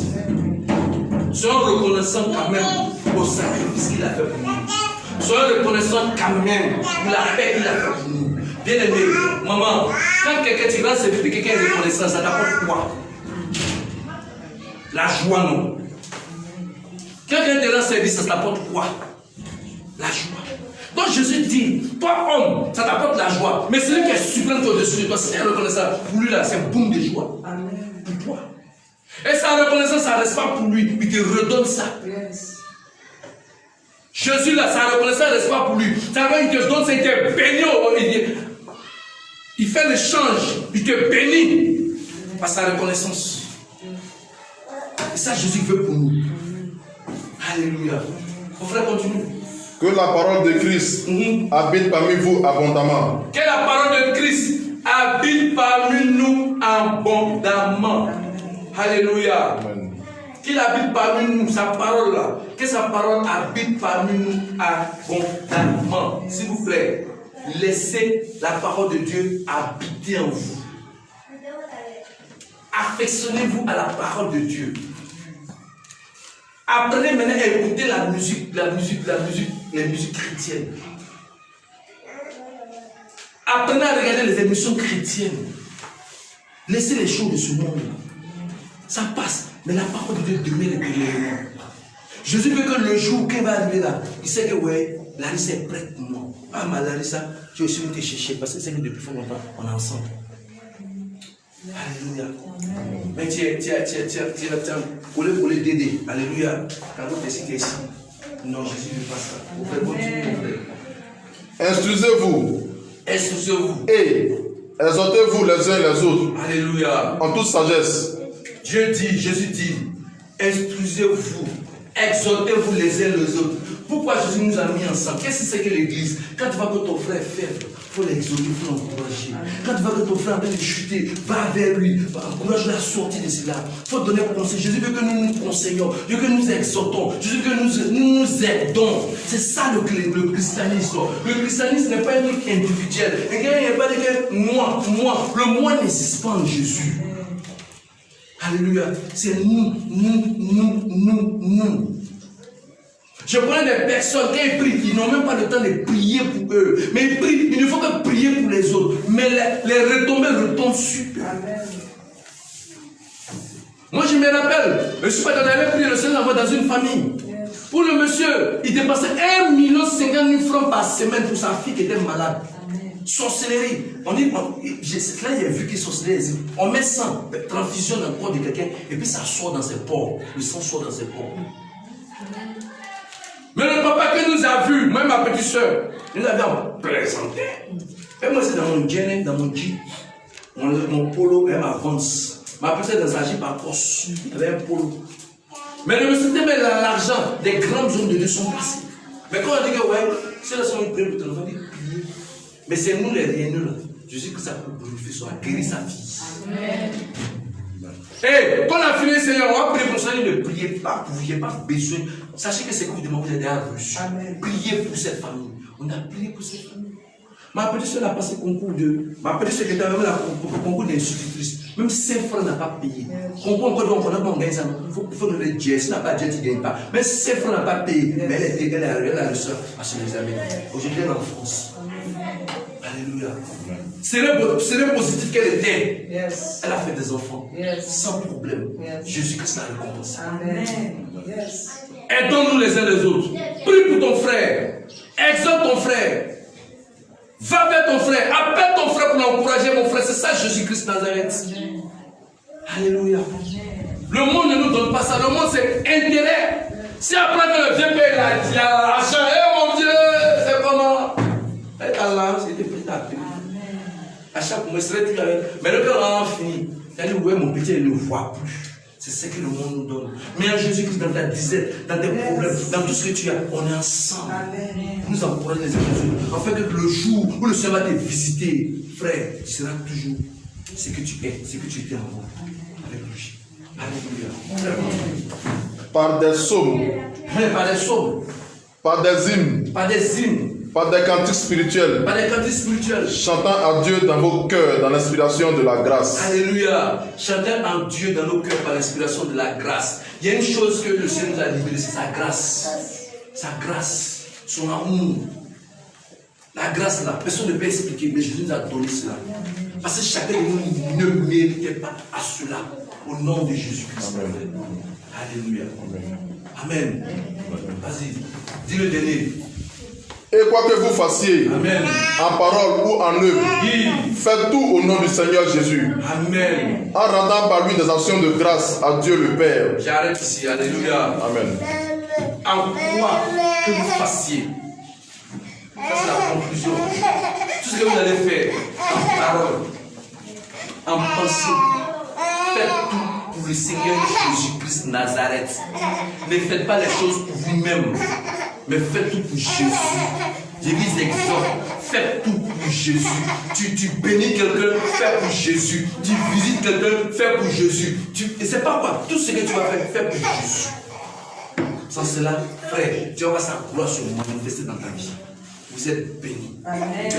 Soyons reconnaissants quand même au sacrifice qu'il a fait pour nous. Soyons reconnaissants quand même pour la paix qu'il a fait pour nous. Bien aimé, maman, quand quelqu'un te rend service de quelqu'un est reconnaissant, ça t'apporte quoi? La joie, non? Quand quelqu'un te rend service, ça t'apporte quoi? La joie. Donc Jésus dit, toi homme, ça t'apporte la joie. Mais celui qui est suprême au-dessus de toi, c'est reconnaissant. Pour lui là, c'est un boom de joie. Amen. Pour toi. Et sa reconnaissance, ça ne reste pas pour lui. Il te redonne ça. Yes. Jésus là, sa reconnaissance ne reste pas pour lui. Ça veut dire qu'il te donne ça, il te bénit. Il fait l'échange. Il te bénit par sa reconnaissance. Et ça, Jésus veut pour nous. Alléluia. Mon frère, continue. Que la parole de Christ habite parmi vous abondamment. Que la parole de Christ habite parmi nous abondamment. Alléluia. Qu'il habite parmi nous, sa parole là. Que sa parole habite parmi nous abondamment. S'il vous plaît, laissez la parole de Dieu habiter en vous. Affectionnez-vous à la parole de Dieu. Apprenez maintenant à écouter les musiques chrétiennes. Apprenez à regarder les émissions chrétiennes. Laissez les choses de ce monde. Ça passe, mais la parole de Dieu demeure éternellement. Jésus veut que le jour qu'il va arriver là, il sait que ouais, Larissa est prête pour moi. Ah, ma Larissa, tu es aussi venu te chercher parce que c'est que depuis fort longtemps, on est ensemble. Alléluia. Mais tu collé Dédé. Alléluia. Quand vous décidez ici. Non, Jésus ne veut pas ça. Vous faites votre Instruisez-vous. Instruisez-vous. Et exhortez-vous les uns les autres. Alléluia. En toute sagesse. Jésus dit, instruisez-vous. Exhortez-vous les uns les autres. Pourquoi Jésus nous a mis ensemble? Qu'est-ce que c'est que l'église? Quand tu vois que ton frère est faible, il faut l'exhorter, il faut l'encourager. Quand tu vois que ton frère est en train de chuter, va vers lui, encourage-le à sortir de cela. Il faut donner conseil. Jésus veut que nous nous conseillons, Dieu veut que nous exhortons, Jésus veut que nous aidons. C'est ça le christianisme. Le christianisme n'est pas un truc individuel. Il n'y a pas de que moi. Le moi n'existe pas en Jésus. Alléluia. C'est nous. Je connais des personnes qui prient, ils n'ont même pas le temps de prier pour eux. Mais ils prient, il ne faut que prier pour les autres. Mais les retombées retombent sur eux. Moi je me rappelle, je suis pas allé prier le Seigneur dans une famille. Pour le monsieur, il dépensait 1,50 000 francs par semaine pour sa fille qui était malade. Sorcellerie. On dit, là il a vu qu'il sorcellerie. On met sang, transfusion dans le corps de quelqu'un, et puis ça sort dans ses pores. Le sang sort dans ses pores. Mais le papa qui nous a vus, même ma petite soeur, il nous avait présenté. Et moi c'est dans mon jean, dans mon jeep, mon polo, elle avance. Ma petite soeur dans sa jeep à poche, il avait un polo. Mais le monsieur met l'argent, des grandes zones de Dieu sont passées. Mais quand on dit que ouais, c'est la somme de on va dire prier. Mais c'est nous les riens là. Je sais que ça peut glorifier soit guérir sa fille. Amen. Et quand on a fini, Seigneur, on va prier pour ça. Ne priez pas, vous n'avez pas besoin. Sachez que c'est que vous demandez, vous avez déjà reçu. Priez pour cette famille. On a prié pour cette famille. Ma petite soeur a passé le concours de. Ma petite soeur qui était même le concours d'institutrice. Même si ses frères n'ont pas payé. Concours encore donc on a pas gagné ça. Il faut nous le dire. Si n'a pas de jet, il ne gagne pas. Mais si ses frères n'ont pas payé, mais elle a reçu à son examen. Aujourd'hui, elle est en France. Alléluia. Serait positif qu'elle était. Yes. Elle a fait des enfants. Yes. Sans problème. Yes. Jésus-Christ l'a récompensé. Amen. Yes. Aidons-nous les uns les autres. Prie pour ton frère. Exhorte ton frère. Va vers ton frère. Appelle ton frère pour l'encourager, mon frère. C'est ça Jésus-Christ Nazareth. Amen. Alléluia. Amen. Le monde ne nous donne pas ça. Le monde, c'est intérêt. Si après que le vieux père a dit à l'argent, mon Dieu, c'est comment? Et Allah, c'était petit à petit. À chaque moment, il serait toujours avec. Mais le cœur a fini. Il a dit, ouais, mon petit, il ne voit plus. C'est ce que le monde nous donne. Mais en Jésus-Christ, dans ta disette, dans tes problèmes, dans tout ce que tu as, on est ensemble. Nous encourageons les uns les autres. En fait, que le jour où le Seigneur va te visiter, frère, tu seras toujours ce que tu es, ce que tu étais avant. Avec lui. Alléluia. Par des psaumes. Par des psaumes. Par des hymnes. Par des hymnes. Par des cantiques spirituels. Par des cantiques spirituels. Chantant à Dieu dans vos cœurs, dans l'inspiration de la grâce. Alléluia. Chantant à Dieu dans nos cœurs par l'inspiration de la grâce. Il y a une chose que le Seigneur nous a libéré, c'est sa grâce. Sa grâce. Son amour. La grâce, la personne ne peut expliquer, mais Jésus nous a donné cela. Parce que chacun de nous ne méritait pas à cela. Au nom de Jésus-Christ. Alléluia. Amen. Vas-y. Dis le dernier. Et quoi que vous fassiez, amen, en parole ou en œuvre, faites tout au nom du Seigneur Jésus. Amen. En rendant par lui des actions de grâce à Dieu le Père. J'arrête ici. Alléluia. Amen. En quoi que vous fassiez. Ça c'est la conclusion. Tout ce que vous allez faire, en parole, en pensée, faites tout pour le Seigneur Jésus-Christ Nazareth. Ne faites pas les choses pour vous-même. mais fais tout pour Jésus. L'église exhorte, fais tout pour Jésus. Tu bénis quelqu'un, fais pour Jésus. Tu visites quelqu'un, fais pour Jésus. Et c'est pas quoi, tout ce que tu vas faire, fais pour Jésus. Sans cela, frère, Dieu va sa gloire se manifester dans ta vie. Vous êtes bénis. Amen.